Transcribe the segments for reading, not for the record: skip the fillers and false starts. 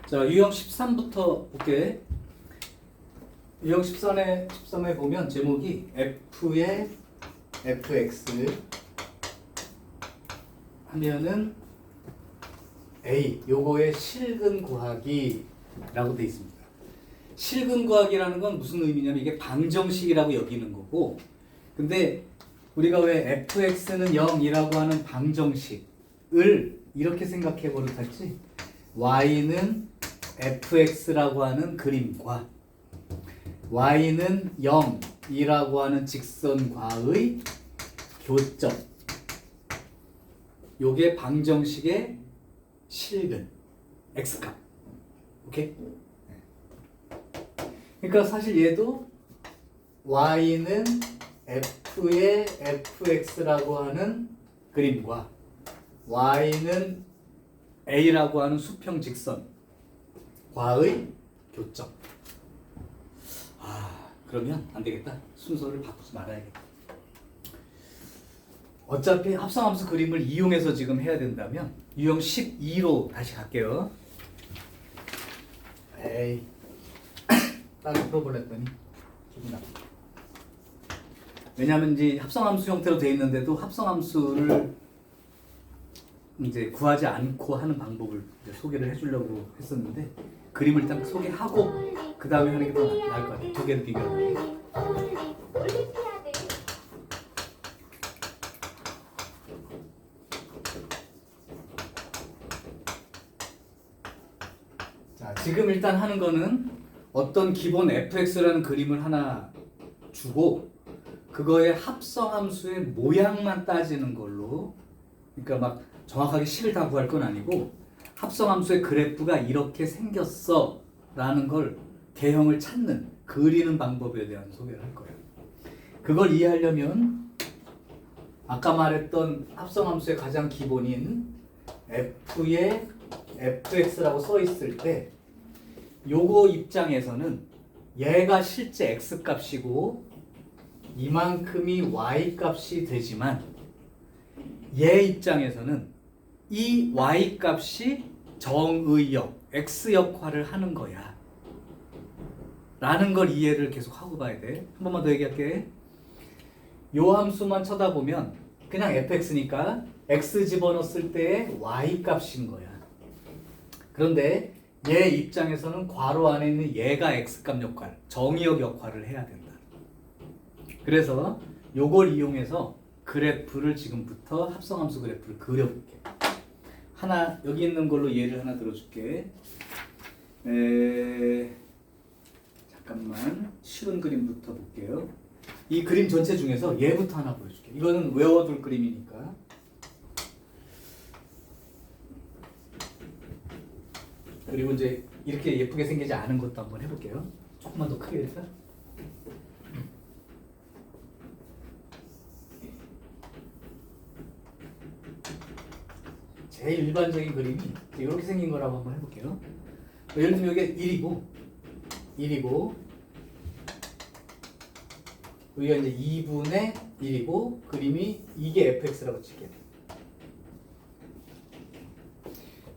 자, 유형 13부터 볼게. 유형 13에 보면 제목이 F의 fx 하면은 A, 요거의 실근 구하기 라고 되어 있습니다. 실근 구하기라는 건 무슨 의미냐면 이게 방정식이라고 여기는 거고, 근데 우리가 왜 fx는 0이라고 하는 방정식을 이렇게 생각해 버릇했지, y는 fx라고 하는 그림과 y는 0이라고 하는 직선과의 교점, 요게 방정식의 실근 x값. 오케이? 그러니까 사실 얘도 y는 f의 fx라고 하는 그림과 y는 a라고 하는 수평 직선과의 교점. 그러면 안 되겠다. 순서를 바꾸지 말아야겠다. 어차피 합성함수 그림을 이용해서 지금 해야 된다면 유형 12로 다시 갈게요. 에이, 따로 풀어보랬더니 기분 나쁘다. 왜냐하면 이제 합성함수 형태로 되어 있는데도 합성함수를 이제 구하지 않고 하는 방법을 이제 소개를 해주려고 했었는데, 그림을 일단 소개하고 그 다음에 하는 게 더 나을 것 같아요. 두 개를 비교하는 게. 자, 지금 일단 하는 거는 어떤 기본 fx라는 그림을 하나 주고 그거의 합성함수의 모양만 따지는 걸로, 그러니까 막 정확하게 식을 다 구할 건 아니고 합성함수의 그래프가 이렇게 생겼어 라는 걸 개형을 찾는, 그리는 방법에 대한 소개를 할 거예요. 그걸 이해하려면 아까 말했던 합성함수의 가장 기본인 f의 fx라고 써 있을 때 요거 입장에서는 얘가 실제 x값이고 이만큼이 y값이 되지만 얘 입장에서는 이 y값이 정의역 x 역할을 하는 거야 라는 걸 이해를 계속 하고 봐야 돼. 한 번만 더 얘기할게. 요 함수만 쳐다보면 그냥 fx니까 x 집어넣었을 때의 y값인 거야. 그런데 얘 입장에서는 괄호 안에 있는 얘가 x값 역할, 정의역 역할을 해야 된다. 그래서 요걸 이용해서 그래프를 지금부터 합성함수 그래프를 그려볼게. 하나 여기 있는 걸로 예를 하나 들어줄게. 잠깐만, 쉬운 그림부터 볼게요. 이 그림 전체 중에서 얘부터 하나 보여줄게. 이거는 외워둘 그림이니까. 그리고 이제 이렇게 예쁘게 생기지 않은 것도 한번 해볼게요. 조금만 더 크게 해서. 제일 일반적인 그림이 이렇게 생긴 거라고 한번 해볼게요. 예를 들면 이게 1이고 여기가 이제 2분의 1이고 그림이 이게 fx라고 칠게.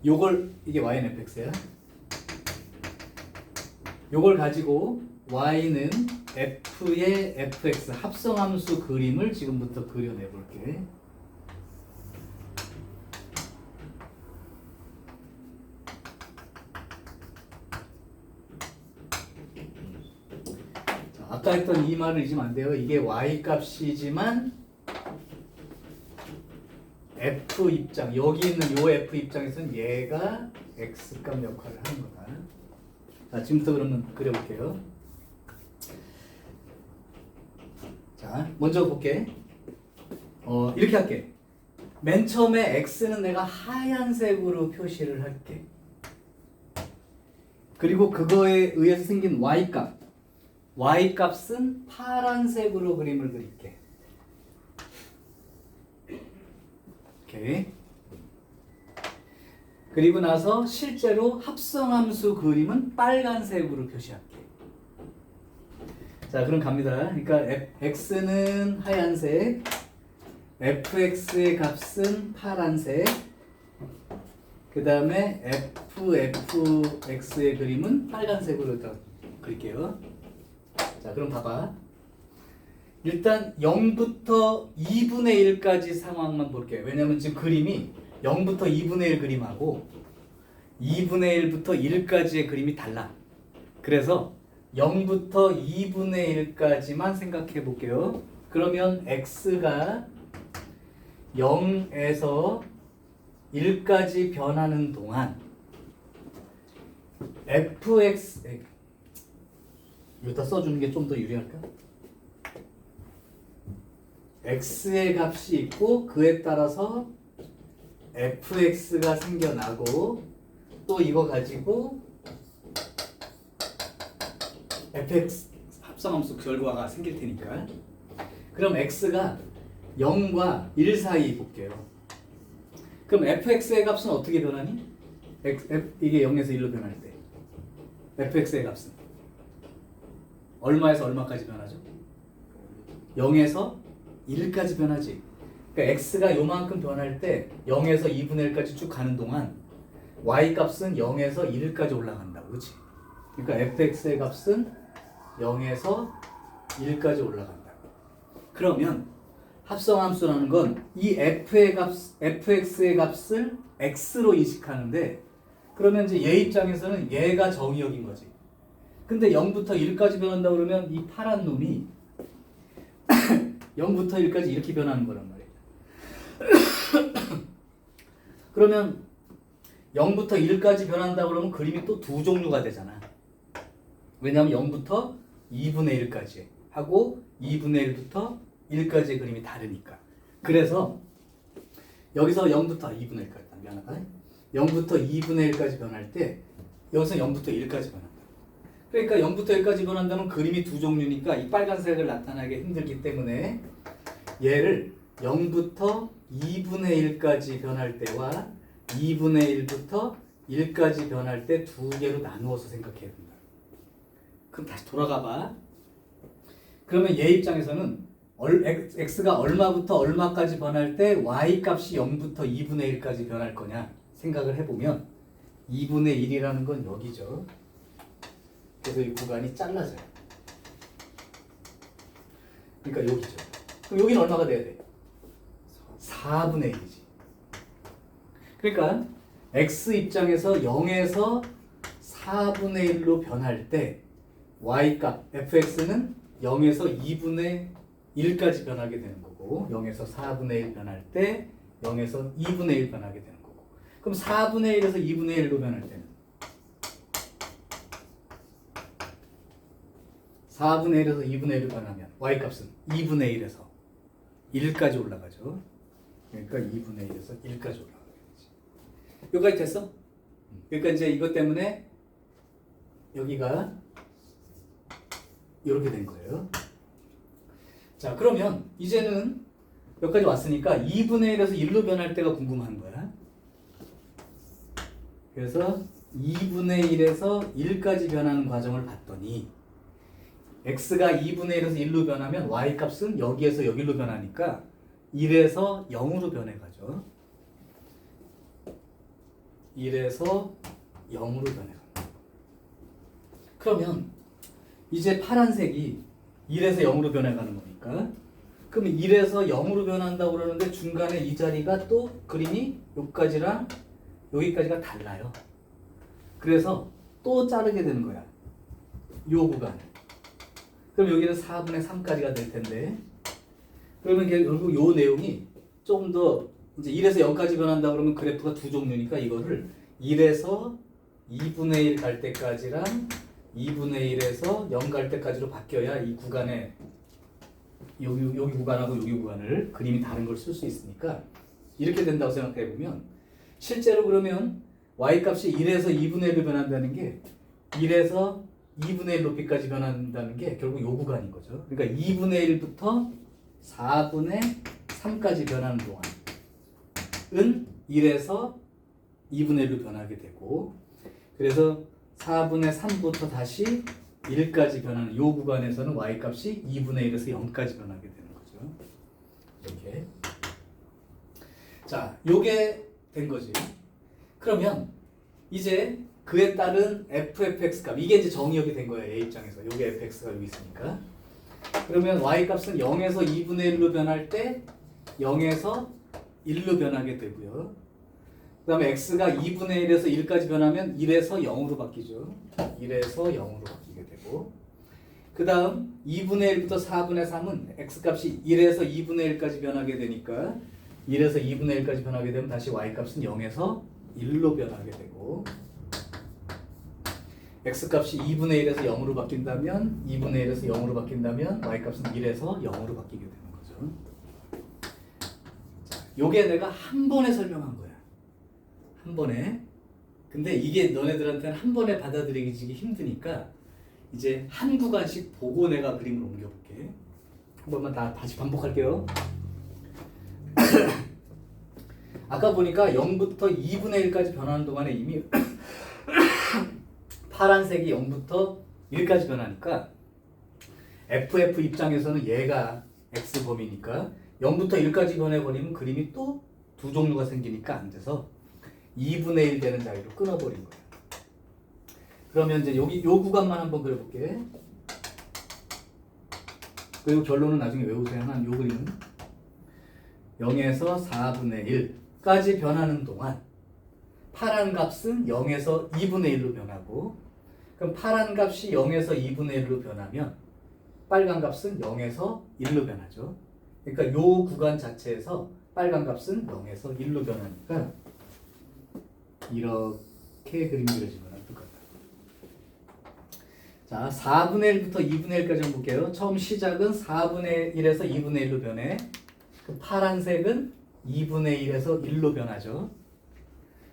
요걸, 이게 y는 fx야. 요걸 가지고 y는 f의 fx 합성함수 그림을 지금부터 그려내 볼게. 아까 했던 이 말을 잊으면 안 돼요. 이게 y값이지만 f 입장, 여기 있는 요 f 입장에서는 얘가 x값 역할을 하는 거다. 자, 지금부터 그러면 그려볼게요. 자, 먼저 볼게. 이렇게 할게. 맨 처음에 x는 내가 하얀색으로 표시를 할게. 그리고 그거에 의해서 생긴 y값은 파란색으로 그림을 그릴게. 오케이. 그리고 나서 실제로 합성함수 그림은 빨간색으로 표시할게. 자, 그럼 갑니다. 그러니까 x는 하얀색, fx의 값은 파란색, 그 다음에 fx의 그림은 빨간색으로 일단 그릴게요. 자, 그럼 봐봐. 일단 0부터 2분의 1까지 상황만 볼게요. 왜냐면 지금 그림이 0부터 2분의 1 그림하고 2분의 1부터 1까지의 그림이 달라. 그래서 0부터 2분의 1까지만 생각해 볼게요. 그러면 x가 0에서 1까지 변하는 동안 fx 여기다 써주는 게 좀 더 유리할까? x의 값이 있고 그에 따라서 fx가 생겨나고 또 이거 가지고 fx 합성함수 결과가 생길 테니까 그럼 x가 0과 1 사이 볼게요. 그럼 fx의 값은 어떻게 변하니? 이게 0에서 1로 변할 때 fx의 값은 얼마에서 얼마까지 변하죠? 0에서 1까지 변하지. 그러니까 x가 요만큼 변할 때 0에서 2분의 1까지 쭉 가는 동안 y 값은 0에서 1까지 올라간다고. 그렇지? 그러니까 fx의 값은 0에서 1까지 올라간다. 그러면 합성함수라는 건 이 fx의 값을 x로 인식하는데 그러면 이제 얘 입장에서는 얘가 정의역인 거지. 근데 0부터 1까지 변한다 그러면 이 파란 놈이 0부터 1까지 이렇게 변하는 거란 말이에요. 그러면 0부터 1까지 변한다 그러면 그림이 또 두 종류가 되잖아. 왜냐하면 0부터 2분의 1까지 하고 2분의 1부터 1까지의 그림이 다르니까. 그래서 여기서 0부터 2분의 1까지 미안하다. 0부터 2분의 1까지 변할 때 여기서 0부터 1까지 변한다. 그러니까 0부터 1까지 변한다면 그림이 두 종류니까 이 빨간색을 나타나기 힘들기 때문에 얘를 0부터 2분의 1까지 변할 때와 2분의 1부터 1까지 변할 때 두 개로 나누어서 생각해야 된다. 그럼 다시 돌아가 봐. 그러면 얘 입장에서는 x가 얼마부터 얼마까지 변할 때 y 값이 0부터 2분의 1까지 변할 거냐 생각을 해보면 2분의 1이라는 건 여기죠. 그래서 이 구간이 잘라져요. 그러니까 여기죠. 그럼 여기는 얼마가 돼야 돼? 4분의 1이지. 그러니까 x 입장에서 0에서 4분의 1로 변할 때 y값 fx는 0에서 2분의 1까지 변하게 되는 거고 0에서 4분의 1 변할 때 0에서 2분의 1 변하게 되는 거고 그럼 4분의 1에서 2분의 1로 변할 때는 4분의 1에서 2분의 1로 변하면 y값은 2분의 1에서 1까지 올라가죠. 그러니까 2분의 1에서 1까지 올라가게 되지. 여기까지 됐어? 그러니까 이제 이것 때문에 여기가 이렇게 된 거예요. 자, 그러면 이제는 여기까지 왔으니까 2분의 1에서 1로 변할 때가 궁금한 거야. 그래서 2분의 1에서 1까지 변하는 과정을 봤더니 x가 2분의 1에서 1로 변하면 y값은 여기에서 여기로 변하니까 1에서 0으로 변해가죠. 1에서 0으로 변해간다. 그러면 이제 파란색이 1에서 0으로 변해가는 거니까 그럼 1에서 0으로 변한다고 그러는데 중간에 이 자리가 또 그림이 여기까지랑 여기까지가 달라요. 그래서 또 자르게 되는 거야. 요 구간을. 그럼 여기는 4분의 3까지가 될 텐데 그러면 결국 요 내용이 좀 더 이제 1에서 0까지 변한다 그러면 그래프가 두 종류니까 이거를 1에서 2분의 1 갈 때까지랑 2분의 1에서 0 갈 때까지로 바뀌어야 이 구간에 여기 구간하고 여기 구간을 그림이 다른 걸 쓸 수 있으니까 이렇게 된다고 생각해 보면 실제로 그러면 y값이 1에서 2분의 1로 변한다는 게 1에서 2분의 1 높이까지 변한다는 게 결국 요 구간인 거죠. 그러니까 2분의 1부터 4분의 3까지 변하는 동안은 1에서 2분의 1로 변하게 되고 그래서 4분의 3부터 다시 1까지 변하는 요 구간에서는 y값이 2분의 1에서 0까지 변하게 되는 거죠. 이렇게. 자, 요게 된 거지. 그러면 이제 그에 따른 fx 값, 이게 이제 정의역이 된 거예요. A 입장에서. 여기 fx가 여기 있으니까. 그러면 y 값은 0에서 2분의 1로 변할 때 0에서 1로 변하게 되고요. 그 다음에 x가 2분의 1에서 1까지 변하면 1에서 0으로 바뀌죠. 1에서 0으로 바뀌게 되고, 그 다음 2분의 1부터 4분의 3은 x값이 1에서 2분의 1까지 변하게 되니까 1에서 2분의 1까지 변하게 되면 다시 y값은 0에서 1로 변하게 되고, x값이 2분의 1에서 0으로 바뀐다면 2분의 1에서 0으로 바뀐다면 y값은 1에서 0으로 바뀌게 되는 거죠. 자, 요게 내가 한 번에 설명한 거야. 한 번에. 근데 이게 너네들한테는 한 번에 받아들이기 힘드니까 이제 한 구간씩 보고 내가 그림을 옮겨볼게. 한 번만 다시 반복할게요. 아까 보니까 0부터 2분의 1까지 변하는 동안에 이미 파란색이 0부터 1까지 변하니까 FF 입장에서는 얘가 X범위니까 0부터 1까지 변해버리면 그림이 또 두 종류가 생기니까 안 돼서 2분의 1 되는 자리로 끊어버린 거예요. 그러면 이제 여기 요 구간만 한번 그려볼게. 그리고 결론은 나중에 외우세요. 하나는 요 그림은 0에서 4분의 1까지 변하는 동안 파란 값은 0에서 2분의 1로 변하고, 그럼 파란 값이 0에서 2분의 1로 변하면 빨간 값은 0에서 1로 변하죠. 그러니까 요 구간 자체에서 빨간 값은 0에서 1로 변하니까 이렇게 그림이 그려진 거랑 똑같다. 자, 4분의 1부터 2분의 1까지 한번 볼게요. 처음 시작은 4분의 1에서 2분의 1로 변해. 그 파란색은 2분의 1에서 1로 변하죠.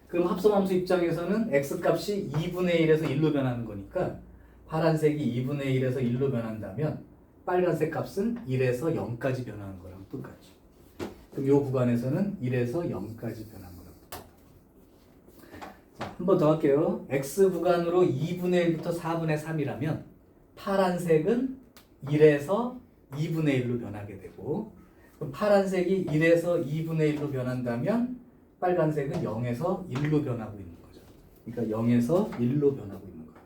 그럼 합성함수 입장에서는 x값이 2분의 1에서 1로 변하는 거니까 파란색이 2분의 1에서 1로 변한다면 빨간색 값은 1에서 0까지 변하는 거랑 똑같죠. 그럼 이 구간에서는 1에서 0까지 변한 거랑 똑같다. 자, 한 번 더 할게요. x 구간으로 2분의 1부터 4분의 3이라면 파란색은 1에서 2분의 1로 변하게 되고, 그럼 파란색이 1에서 2분의 1로 변한다면 빨간색은 0에서 1로 변하고 있는 거죠. 그러니까 0에서 1로 변하고 있는 거예요.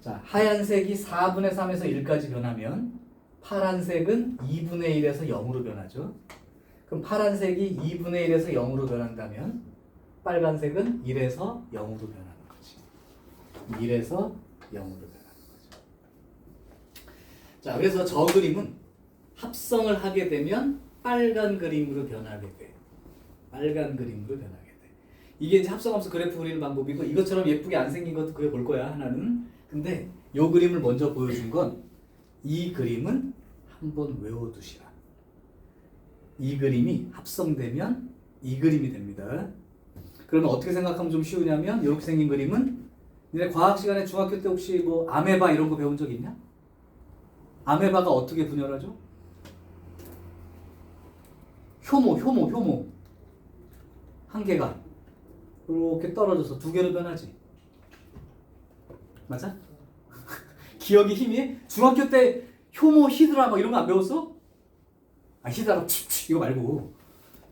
자, 하얀색이 4분의 3에서 1까지 변하면 파란색은 2분의 1에서 0으로 변하죠. 그럼 파란색이 2분의 1에서 0으로 변한다면 빨간색은 1에서 0으로 변하는 거지. 1에서 0으로 변하는 거죠. 자, 그래서 저 그림은 합성을 하게 되면 빨간 그림으로 변하게 돼. 빨간 그림으로 변하게 돼. 이게 이제 합성함수 그래프 그리는 방법이고, 이것처럼 예쁘게 안 생긴 것도 그려볼 거야, 하나는. 근데 요 그림을 먼저 보여준 건 이 그림은 한번 외워두시라. 이 그림이 합성되면 이 그림이 됩니다. 그러면 어떻게 생각하면 좀 쉬우냐면, 이렇게 생긴 그림은 니네 과학 시간에 중학교 때 혹시 뭐 아메바 이런 거 배운 적 있냐? 아메바가 어떻게 분열하죠? 효모 한 개가 이렇게 떨어져서 두 개로 변하지. 맞아? 기억이 힘이? 중학교 때 효모 히드라 막 이런 거 안 배웠어? 아, 히드라 이거 말고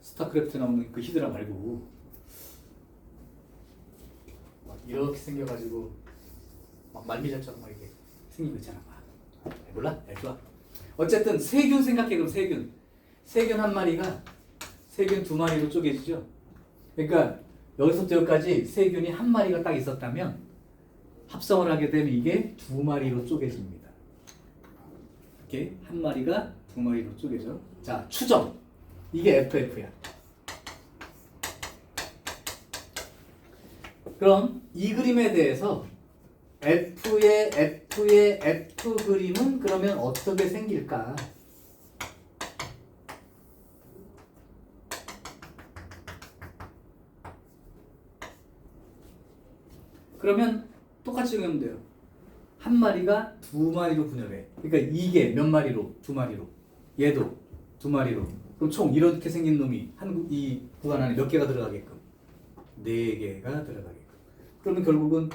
스타크래프트 나오는 그 히드라 말고 막 이렇게 생겨가지고 막 말미잘처럼 막 이렇게 생긴 거 있잖아. 몰라? 좋아. 어쨌든 세균 생각해. 그럼 세균 한 마리가 세균 두 마리로 쪼개지죠. 그러니까 여기서부터 여기까지 세균이 한 마리가 딱 있었다면 합성을 하게 되면 이게 두 마리로 쪼개집니다. 이렇게 한 마리가 두 마리로 쪼개져. 자, 추정. 이게 FF야. 그럼 이 그림에 대해서 F의 F 그림은 그러면 어떻게 생길까? 그러면 똑같이 정하면 돼요. 한 마리가 두 마리로 분열해. 그러니까 이게 몇 마리로? 두 마리로. 얘도 두 마리로. 그럼 총 이렇게 생긴 놈이 이 구간 안에 몇 개가 들어가게끔? 네 개가 들어가게끔. 그러면 결국은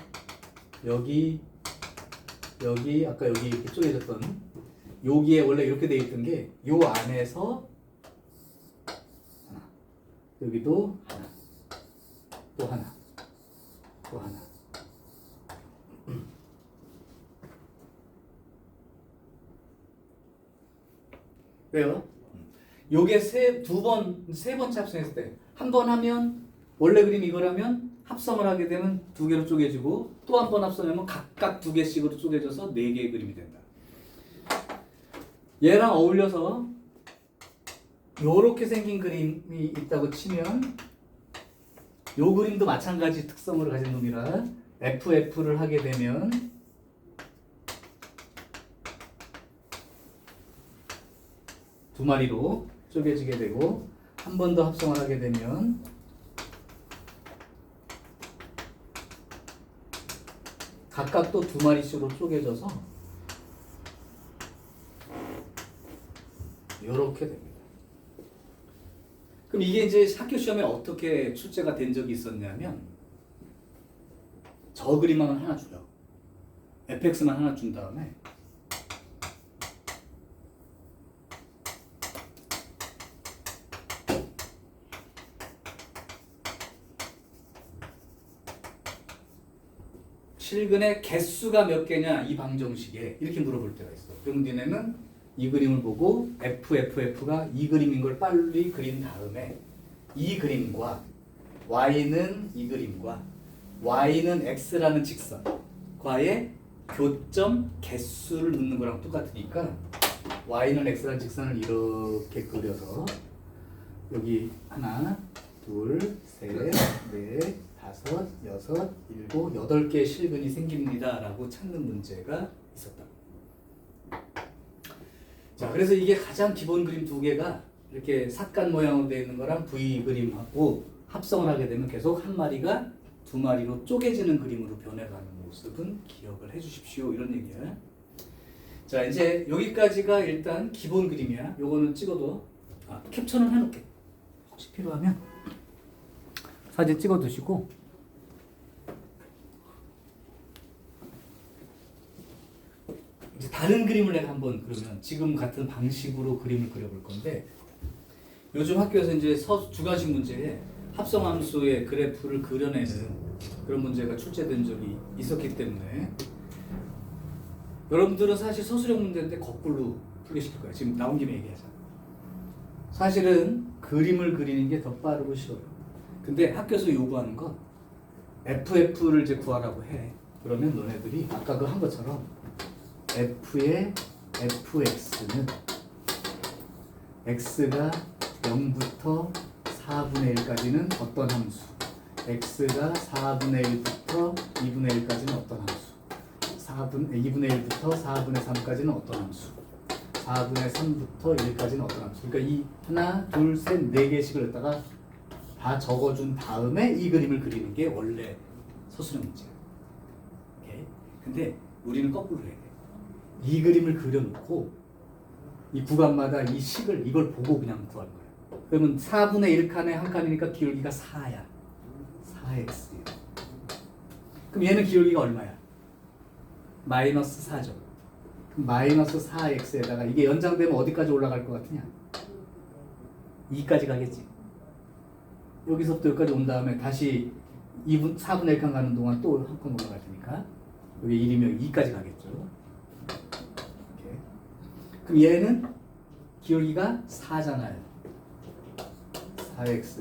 여기 아까 여기 이렇게 쪼개졌던 여기에 원래 이렇게 돼 있던 게 요 안에서 하나, 여기도 하나, 또 하나, 또 하나. 왜요? 요게 세 번째 합성했을 때 한 번 하면 원래 그림 이거라면 합성을 하게 되면 두 개로 쪼개지고 또 한 번 합성하면 각각 두 개씩으로 쪼개져서 네 개의 그림이 된다. 얘랑 어울려서 요렇게 생긴 그림이 있다고 치면 요 그림도 마찬가지 특성을 가진 놈이라 FF를 하게 되면 두 마리로 쪼개지게 되고 한 번 더 합성을 하게 되면 각각 또 두 마리씩으로 쪼개져서 이렇게 됩니다. 그럼 이게 이제 학교 시험에 어떻게 출제가 된 적이 있었냐면 저 그림만 하나 줘요. fx만 하나 준 다음에 실근의 개수가 몇 개냐 이 방정식에 이렇게 물어볼 때가 있어. 그럼 니네는 이 그림을 보고 FFF가 이 그림인 걸 빨리 그린 다음에 이 그림과 Y는 이 그림과 Y는 X라는 직선과의 교점 개수를 넣는 거랑 똑같으니까 Y는 X라는 직선을 이렇게 그려서 여기 하나, 둘, 셋, 넷, 다섯, 여섯, 일곱, 여덟 개의 실근이 생깁니다 라고 찾는 문제가 있었다. 자, 그래서 이게 가장 기본 그림 두 개가 이렇게 삭간 모양으로 되어 있는 거랑 V 그림하고 합성을 하게 되면 계속 한 마리가 두 마리로 쪼개지는 그림으로 변해가는 모습은 기억을 해 주십시오. 이런 얘기야. 자, 이제 여기까지가 일단 기본 그림이야. 요거는 찍어도 캡처는 해놓게. 혹시 필요하면 사진 찍어 두시고 이제 다른 그림을 내가 한번 그러면 지금 같은 방식으로 그림을 그려볼 건데 요즘 학교에서 이제 주관식 문제에 합성함수의 그래프를 그려내는 그런 문제가 출제된 적이 있었기 때문에 여러분들은 사실 서술형 문제인데 거꾸로 풀게 시킬 거예요. 지금 나온 김에 얘기하자. 사실은 그림을 그리는 게 더 빠르고 쉬워요. 근데 학교에서 요구하는 건 FF를 이제 구하라고 해. 그러면 너네들이 아까 그 한 것처럼 F의 FX는 X가 0부터 4분의 1까지는 어떤 함수, X가 4분의 1부터 2분의 1까지는 어떤 함수, 2분의 1부터 4분의 3까지는 어떤 함수, 4분의 3부터 1까지는 어떤 함수. 그러니까 이 하나, 둘, 셋, 네 개씩을 갖다가 다 적어준 다음에 이 그림을 그리는 게 원래 서술형 문제예요. 오케이? 근데 우리는 거꾸로 해야 돼. 이 그림을 그려놓고 이 구간마다 이 식을 이걸 보고 그냥 구하는 거예요. 그러면 4분의 1칸에 한 칸이니까 기울기가 4야. 4x예요. 그럼 얘는 기울기가 얼마야? 마이너스 4죠. 그럼 마이너스 4x에다가 이게 연장되면 어디까지 올라갈 것 같으냐? 2까지 가겠지. 여기서부터 여기까지 온 다음에 다시 4분의 1칸 가는 동안 또 한 칸 올라갈 테니까 여기 1이면 2까지 가겠죠. 이렇게. 그럼 얘는 기울기가 4잖아요. 4x.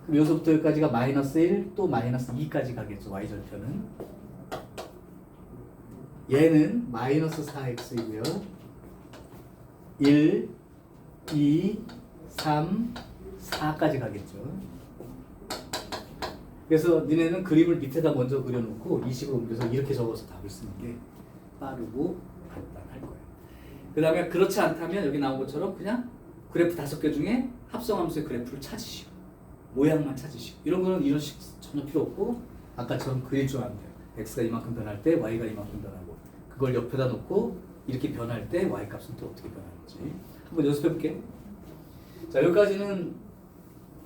그럼 여기서부터 여기까지가 마이너스 1, 또 마이너스 2까지 가겠죠. y절편은. 얘는 마이너스 4x이고요. 1, 2, 3, 4까지 가겠죠. 그래서 니네는 그림을 밑에다 먼저 그려놓고 이 식으로 옮겨서 이렇게 적어서 답을 쓰는 게 빠르고 간단할 거예요. 그 다음에 그렇지 않다면 여기 나온 것처럼 그냥 그래프 5개 중에 합성함수의 그래프를 찾으시오. 모양만 찾으시오. 이런 거는 이런 식 전혀 필요 없고 아까처럼 그릴 줄 알면 돼요. x가 이만큼 변할 때 y가 이만큼 변하고 그걸 옆에다 놓고 이렇게 변할 때 y 값은 또 어떻게 변하는지 한번 연습해 볼게요. 자, 여기까지는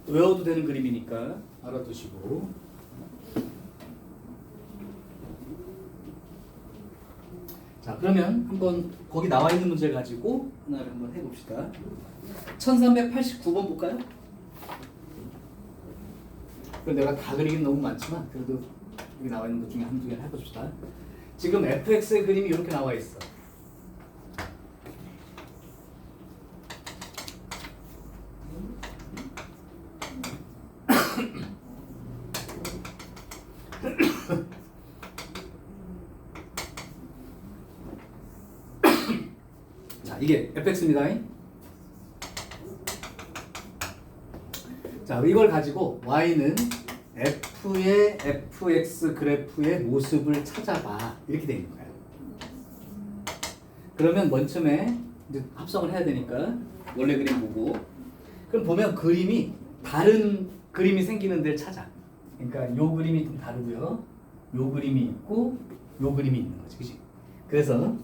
외워도 되는 그림이니까 알아두시고 자, 그러면 한번 거기 나와 있는 문제 가지고 하나를 한번 해봅시다. 1389번 볼까요? 그럼 내가 다 그리긴 너무 많지만 그래도 여기 나와 있는 것 중에 한두 개를 해봅시다. 지금 fx의 그림이 이렇게 나와 있어. 자, 이게 fx입니다. 자, 이걸 가지고 y는 f의 fx 그래프의 모습을 찾아봐 이렇게 돼 있는 거예요. 그러면 맨 처음에 이제 합성을 해야 되니까 원래 그림 보고 그럼 보면 그림이 다른 그림이 생기는 데를 찾아. 그러니까 요 그림이 좀 다르고요. 요 그림이 있고 요 그림이 있는 거지, 그렇지? 그래서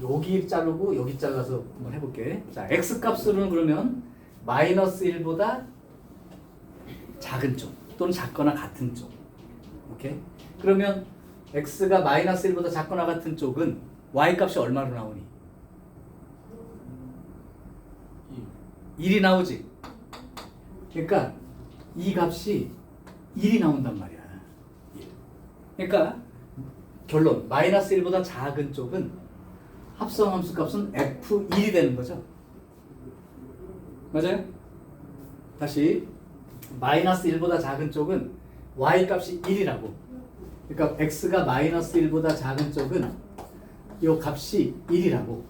여기 자르고 여기 잘라서 한번 해볼게. 자, x 값으로는 그러면 마이너스 1보다 작은 쪽 또는 작거나 같은 쪽. 오케이? 그러면 x가 마이너스 1보다 작거나 같은 쪽은 y 값이 얼마로 나오니? 1이 나오지. 그러니까 이 값이 1이 나온단 말이야. 1. 그러니까 결론 마이너스 1보다 작은 쪽은 합성함수 값은 f1이 되는 거죠. 맞아요? 다시 마이너스 1보다 작은 쪽은 y 값이 1이라고. 그러니까 x가 마이너스 1보다 작은 쪽은 이 값이 1이라고.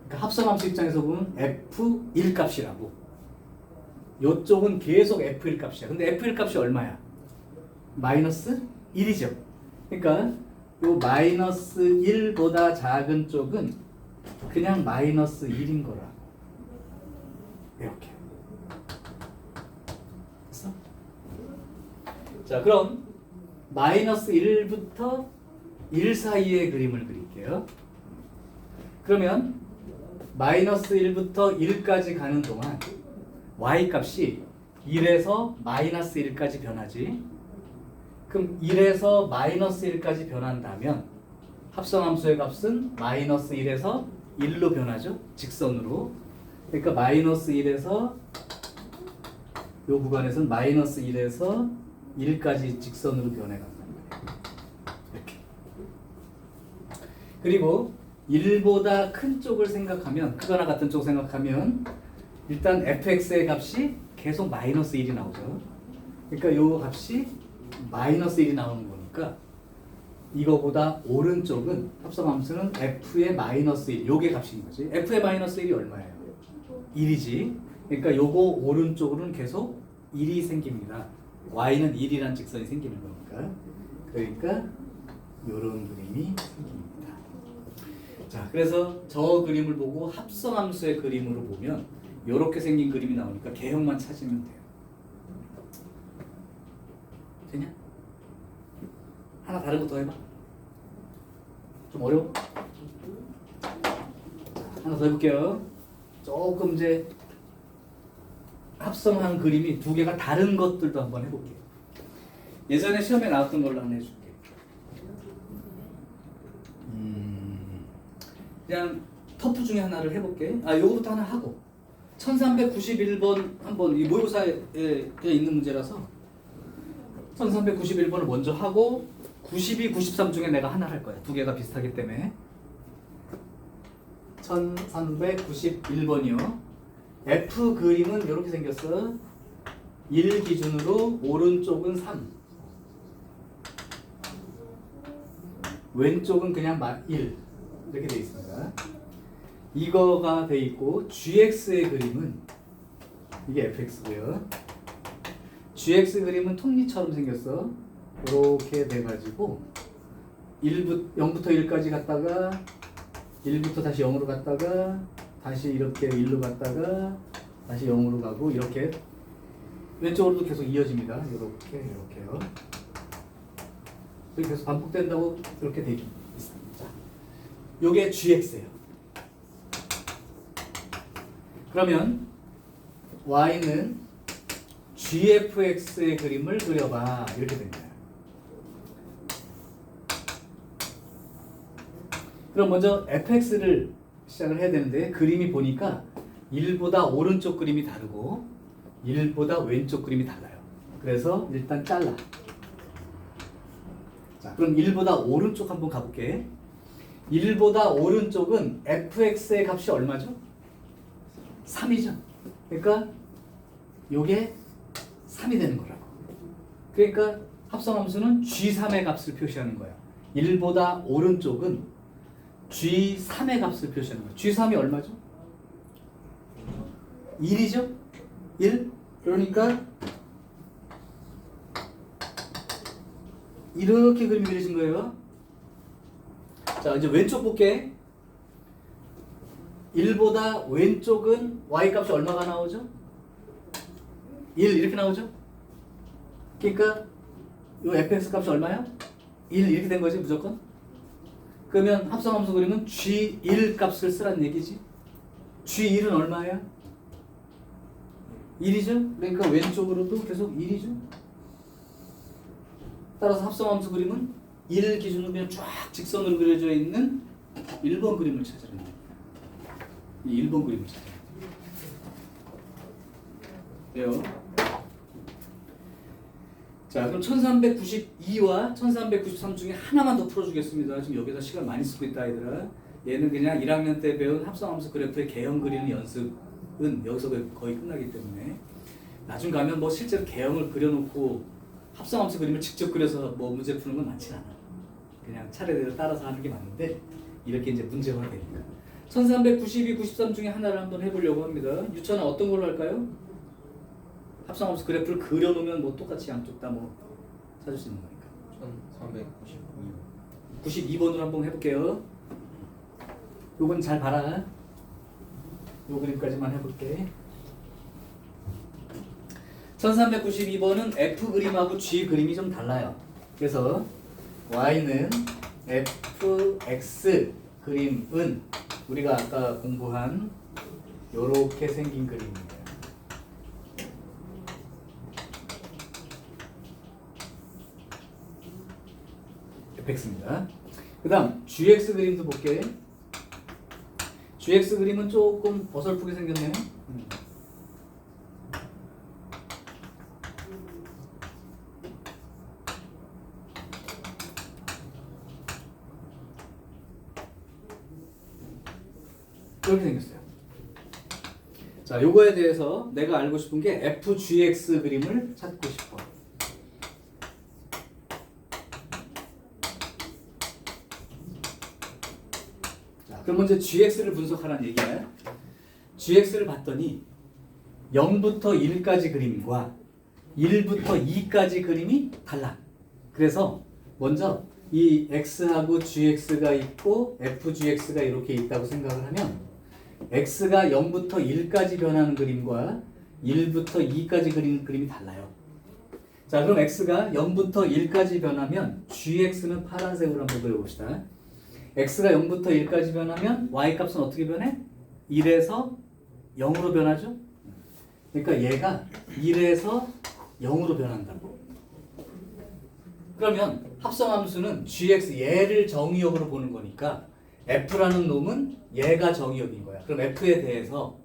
그러니까 합성함수 입장에서 보면 f1 값이라고. 이쪽은 계속 f1 값이야. 근데 f1 값이 얼마야? 마이너스 1이죠. 그러니까 이 마이너스 1보다 작은 쪽은 그냥 마이너스 1인 거라. 이렇게. 됐어? 자, 그럼 마이너스 1부터 1 사이의 그림을 그릴게요. 그러면 마이너스 1부터 1까지 가는 동안 y 값이 1에서 마이너스 1까지 변하지. 그럼 1에서 마이너스 1까지 변한다면 합성함수의 값은 마이너스 1에서 1로 변하죠. 직선으로. 그러니까 마이너스 1에서 이 구간에서는 마이너스 1에서 1까지 직선으로 변해간단 말이에요. 이렇게. 그리고 1보다 큰 쪽을 생각하면, 크거나 같은 쪽 생각하면 일단 fx의 값이 계속 마이너스 1이 나오죠. 그러니까 이 값이 마이너스 1이 나오는 거니까 이거보다 오른쪽은 합성함수는 f의 마이너스 1, 요게 값인 거지. f의 마이너스 1이 얼마예요? 1이지. 그러니까 요거 오른쪽으로는 계속 1이 생깁니다. y는 1이란 직선이 생기는 거니까. 그러니까 요런 그림이 생깁니다. 자, 그래서 저 그림을 보고 합성함수의 그림으로 보면 요렇게 생긴 그림이 나오니까 개형만 찾으면 돼요. 되냐? 하나 다른 거 더 해봐. 좀 어려워? 하나 더 해볼게요. 조금 이제 합성한 그림이 두 개가 다른 것들도 한번 해볼게요. 예전에 시험에 나왔던 걸로 하나 해줄게. 그냥 터프 중에 하나를 해볼게. 요거부터 하나 하고 1391번 한번 이 모의고사에 있는 문제라서 1391번을 먼저 하고 92, 93 중에 내가 하나 할 거야. 두 개가 비슷하기 때문에 1391번이요. F 그림은 이렇게 생겼어. 1 기준으로 오른쪽은 3, 왼쪽은 그냥 1 이렇게 돼 있습니다. 이거가 돼 있고 GX의 그림은 이게 FX고요. GX 그림은 톱니처럼 생겼어. 이렇게 돼가지고 0부터 1까지 갔다가 1부터 다시 0으로 갔다가 다시 이렇게 1로 갔다가 다시 0으로 가고 이렇게 왼쪽으로도 계속 이어집니다. 이렇게요. 계속 반복된다고 이렇게 돼 있습니다. 요게 GX예요. 그러면 Y는 GFX의 그림을 그려봐. 이렇게 됩니다. 그럼 먼저 fx를 시작을 해야 되는데 그림이 보니까 1보다 오른쪽 그림이 다르고 1보다 왼쪽 그림이 달라요. 그래서 일단 잘라. 자, 그럼 1보다 오른쪽 한번 가볼게. 1보다 오른쪽은 fx의 값이 얼마죠? 3이죠. 그러니까 요게 3이 되는 거라고. 그러니까 합성함수는 g3의 값을 표시하는 거야. 1보다 오른쪽은 g3의 값을 표시하는 거야. g3이 얼마죠? 1이죠? 1? 그러니까 이렇게 그림이 그려진 거예요. 자, 이제 왼쪽 볼게. 1보다 왼쪽은 y값이 얼마가 나오죠? 1 이렇게 나오죠? 그러니까 이 fx 값이 얼마야? 1 이렇게 된 거지 무조건? 그러면 합성함수 그림은 g1 값을 쓰라는 얘기지. g1은 얼마야? 1이죠? 그러니까 왼쪽으로도 계속 1이죠? 따라서 합성함수 그림은 1 기준으로 그냥 쫙 직선으로 그려져 있는 1번 그림을 찾으라는 겁니다. 이 1번 그림을 찾아야 돼요. 자, 그럼 1392와 1393 중에 하나만 더 풀어주겠습니다. 지금 여기다 시간 많이 쓰고 있다 얘들아. 얘는 그냥 1학년 때 배운 합성함수 그래프의 개형 그리는 연습은 여기서 거의 끝나기 때문에 나중 가면 뭐 실제로 개형을 그려놓고 합성함수 그림을 직접 그려서 뭐 문제 푸는 건 많진 않아. 그냥 차례대로 따라서 하는 게 맞는데 이렇게 이제 문제화 되니까 1392, 93 중에 하나를 한번 해보려고 합니다. 유천은 어떤 걸로 할까요? 합성함수 그래프를 그려놓으면 뭐 똑같이 양쪽 다 뭐 찾을 수 있는 거니까 1392 92번으로 한번 해볼게요. 요건 잘 봐라. 요 그림까지만 해볼게. 1392번은 F 그림하고 G 그림이 좀 달라요. 그래서 Y는 FX 그림은 우리가 아까 공부한 요렇게 생긴 그림이에요. FX입니다. 그 다음 GX 그림도 볼게. GX 그림은 조금 어설프게 생겼네요. 이렇게 생겼어요. 자, 요거에 대해서 내가 알고 싶은 게 FGX 그림을 찾고 싶어. 자, 그럼 먼저 GX를 분석하라는 얘기야. GX를 봤더니 0부터 1까지 그림과 1부터 2까지 그림이 달라. 그래서 먼저 이 X하고 GX가 있고 FGX가 이렇게 있다고 생각을 하면 X가 0부터 1까지 변하는 그림과 1부터 2까지 그림이 달라요. 자, 그럼 X가 0부터 1까지 변하면 GX는 파란색으로 한번 그려봅시다. X가 0부터 1까지 변하면 Y값은 어떻게 변해? 1에서 0으로 변하죠? 그러니까 얘가 1에서 0으로 변한다고. 그러면 합성함수는 GX 얘를 정의역으로 보는 거니까 F라는 놈은 얘가 정의역인 거야. 그럼 F에 대해서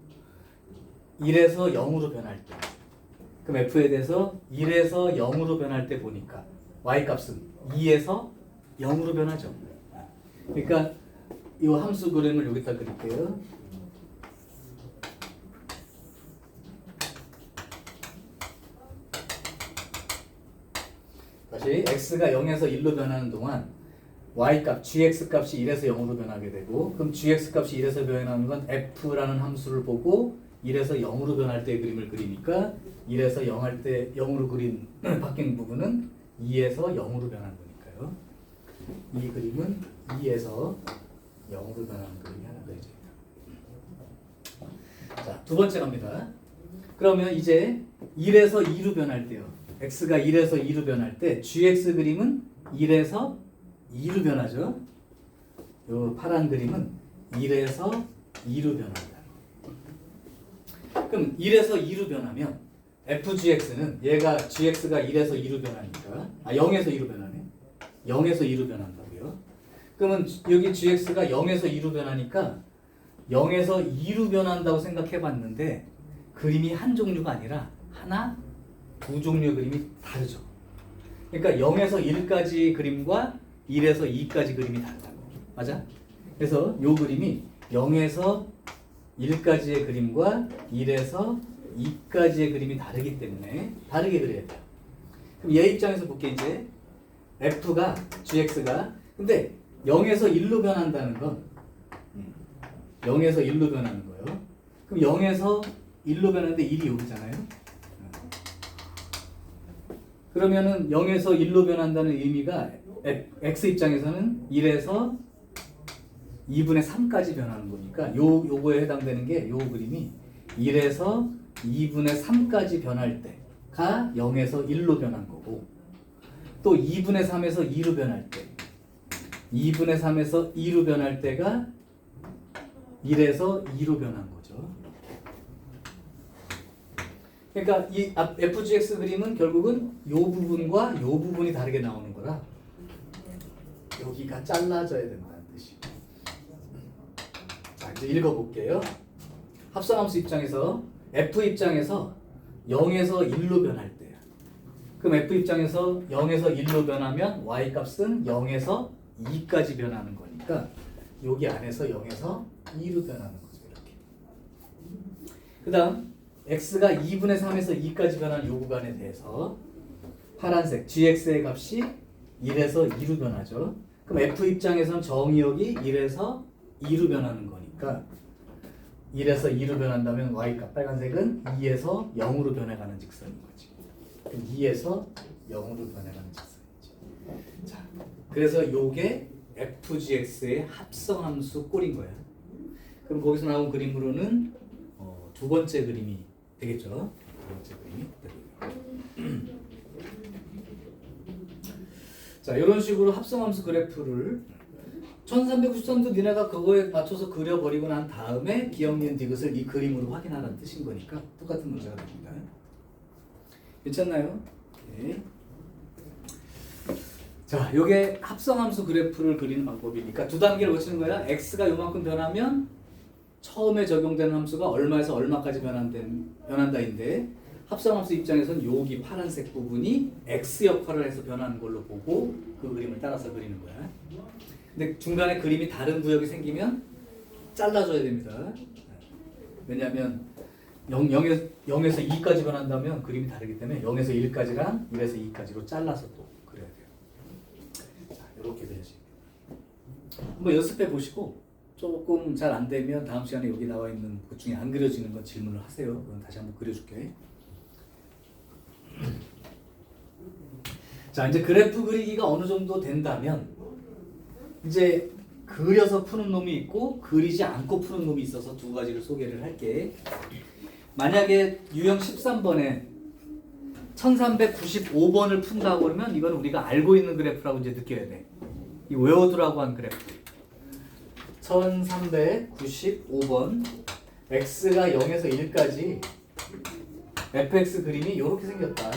1에서 0으로 변할 때, 그럼 F에 대해서 1에서 0으로 변할 때 보니까 Y값은 2에서 0으로 변하죠. 그러니까 이 함수 그림을 여기다 그릴게요. 다시 X가 0에서 1로 변하는 동안 Y값, GX값이 1에서 0으로 변하게 되고, 그럼 GX값이 1에서 변하는 건 F라는 함수를 보고 1에서 0으로 변할 때의 그림을 그리니까 1에서 0 할 때 0으로 그린 바뀐 부분은 2에서 0으로 변한 거니까요. 이 그림은 2에서 0으로 변하는 그림이 하나 그려져 있다. 자, 두 번째 갑니다. 그러면 이제 1에서 2로 변할 때요. X가 1에서 2로 변할 때 GX 그림은 1에서 2로 변하죠. 요 파란 그림은 1에서 2로 변한다. 그럼 1에서 2로 변하면 FGX는 얘가 GX가 1에서 2로 변하니까 0에서 2로 변하네. 0에서 2로 변한다고요. 그러면 여기 GX가 0에서 2로 변하니까 0에서 2로 변한다고 생각해 봤는데 그림이 한 종류가 아니라 하나, 두 종류의 그림이 다르죠. 그러니까 0에서 1까지 그림과 1에서 2까지 그림이 다르다고. 맞아? 그래서 이 그림이 0에서 1까지의 그림과 1에서 2까지의 그림이 다르기 때문에 다르게 그려야 돼요. 그럼 얘 입장에서 볼게 이제 f가 gx가 근데 0에서 1로 변한다는 건 0에서 1로 변하는 거예요. 그럼 0에서 1로 변하는데 1이 여기잖아요. 그러면은 0에서 1로 변한다는 의미가 x 입장에서는 1에서 2분의 3까지 변하는 거니까 요거에 해당되는 게 요 그림이 1에서 2분의 3까지 변할 때가 0에서 1로 변한 거고 또 2분의 3에서 2로 변할 때 2분의 3에서 2로 변할 때가 1에서 2로 변한 거죠. 그러니까 이 FGX 그림은 결국은 요 부분과 요 부분이 다르게 나오는 거라 여기가 잘라져야 된다는 뜻이에요. 자, 이제 읽어볼게요. 합성함수 입장에서 F 입장에서 0에서 1로 변할 때야. 그럼 F 입장에서 0에서 1로 변하면 Y 값은 0에서 2까지 변하는 거니까 여기 안에서 0에서 2로 변하는 거죠. 이렇게. 그 다음 x가 2분의 3에서 2까지 변하는 요 구간에 대해서 파란색 gx의 값이 1에서 2로 변하죠. 그럼 f 입장에선 정의역이 1에서 2로 변하는 거니까 1에서 2로 변한다면 y값 빨간색은 2에서 0으로 변해가는 직선인 거지. 그럼 2에서 0으로 변해가는 직선이지. 자, 그래서 요게 fgx의 합성함수 꼴인 거야. 그럼 거기서 나온 그림으로는 두 번째 그림이 되겠죠. 두 번째 그림이. 자, 이런 식으로 합성함수 그래프를 1393도 니네가 그거에 맞춰서 그려버리고 난 다음에 기억, 니은, 디귿을 이 그림으로 확인하라는 뜻인 거니까 똑같은 문제가 됩니다. 괜찮나요? 네. 자, 요게 합성함수 그래프를 그리는 방법이니까 두 단계를 거치는 거야. x가 요만큼 변하면 처음에 적용되는 함수가 얼마에서 얼마까지 변한다인데 합성함수 입장에서는 여기 파란색 부분이 x 역할을 해서 변하는 걸로 보고 그 그림을 따라서 그리는 거야. 근데 중간에 그림이 다른 구역이 생기면 잘라줘야 됩니다. 왜냐하면 0에서 2까지 변한다면 그림이 다르기 때문에 0에서 1까지랑 1에서 2까지로 잘라서 또 그려야 돼요. 자, 이렇게 되지. 한번 연습해 보시고 조금 잘 안 되면 다음 시간에 여기 나와 있는 것 중에 안 그려지는 건 질문을 하세요. 그럼 다시 한번 그려줄게. 자, 이제 그래프 그리기가 어느 정도 된다면 이제 그려서 푸는 놈이 있고 그리지 않고 푸는 놈이 있어서 두 가지를 소개를 할게. 만약에 유형 13번에 1395번을 푼다고 그러면 이건 우리가 알고 있는 그래프라고 이제 느껴야 돼. 이 외워두라고 한 그래프. 1395번 x가 0에서 1까지 fx 그림이 이렇게 생겼다.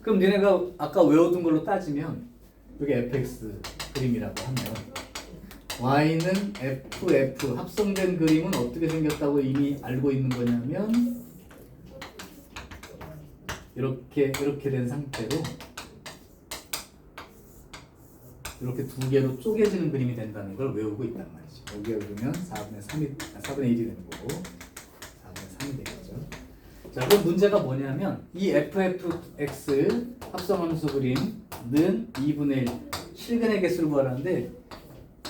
그럼 니네가 아까 외워둔 걸로 따지면 이게 fx 그림이라고 하면 y는 ff 합성된 그림은 어떻게 생겼다고 이미 알고 있는 거냐면 이렇게 된 상태로 이렇게 두 개로 쪼개지는 그림이 된다는 걸 외우고 있단 말이지. 여기에 보면 4분의 1이 되는 거고 4분의 3이 되겠죠. 자, 그럼 문제가 뭐냐면 이 ffx 합성함수 그림은 2분의 1 실근의 개수를 구하라는데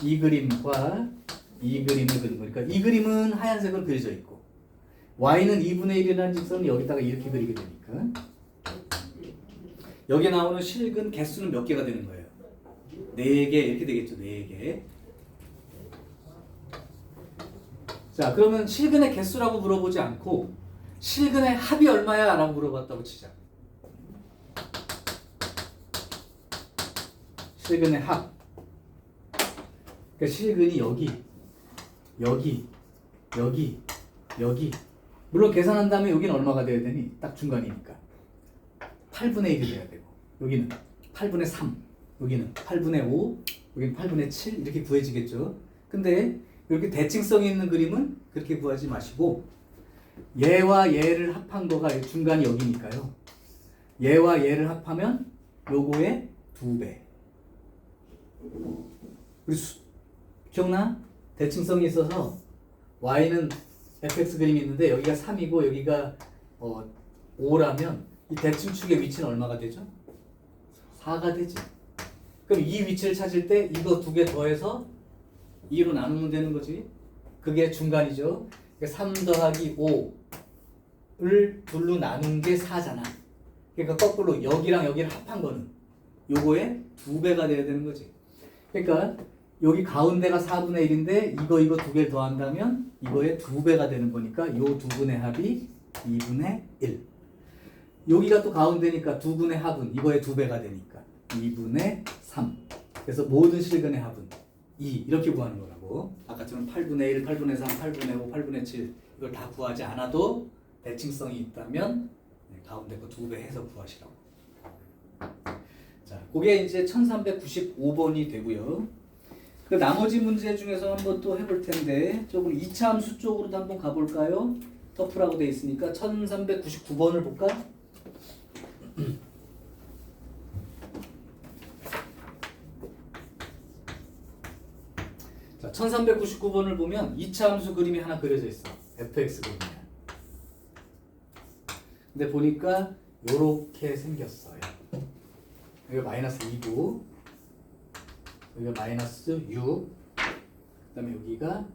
이 그림과 이 그림을 그린 거니까 이 그림은 하얀색으로 그려져 있고 y는 2분의 1이라는 직선을 여기다가 이렇게 그리게 되니까 여기 나오는 실근 개수는 몇 개가 되는 거예요? 4개 이렇게 되겠죠. 4개. 자, 그러면 실근의 개수라고 물어보지 않고 실근의 합이 얼마야? 라고 물어봤다고 치자. 실근의 합. 그러니까 실근이 여기. 물론 계산한 다음에 여기는 얼마가 돼야 되니? 딱 중간이니까. 8분의 1이 돼야 되고 여기는 8분의 3, 여기는 8분의 5, 여기는 8분의 7 이렇게 구해지겠죠. 근데 이렇게 대칭성이 있는 그림은 그렇게 구하지 마시고 얘와 얘를 합한 거가 중간이 여기니까요. 얘와 얘를 합하면 요거의 2배. 기억나? 대칭성이 있어서 y는 fx 그림이 있는데 여기가 3이고 여기가 5라면 이 대칭축의 위치는 얼마가 되죠? 4가 되지. 그럼 이 위치를 찾을 때 이거 두 개 더해서 2로 나누면 되는 거지. 그게 중간이죠. 그러니까 3 더하기 5를 둘로 나눈 게 4잖아. 그러니까 거꾸로 여기랑 여기를 합한 거는 요거의 2배가 돼야 되는 거지. 그러니까 여기 가운데가 4분의 1인데 이거 두 개를 더한다면 이거의 2배가 되는 거니까 요 두 분의 합이 2분의 1. 여기가 또 가운데니까 두 분의 합은 이거의 2배가 되니까 2분의 3. 그래서 모든 실근의 합은 2 이렇게 구하는 거라고. 아까처럼 8분의 1, 8분의 3, 8분의 5, 8분의 7 이걸 다 구하지 않아도 대칭성이 있다면 가운데 거 2배 해서 구하시라고. 자, 그게 이제 1395번이 되고요. 그 나머지 문제 중에서 한번 또 해볼 텐데 조금 2차 함수 쪽으로도 한번 가볼까요? 터프라고 돼 있으니까 1399번을 볼까? 자, 1399번을 보면 2차 함수 그림이 하나 그려져 있어. fx 그림이야. 근데 보니까 요렇게 생겼어요. 여기가 마이너스 2고 여기가 마이너스 6, 그 다음에 여기가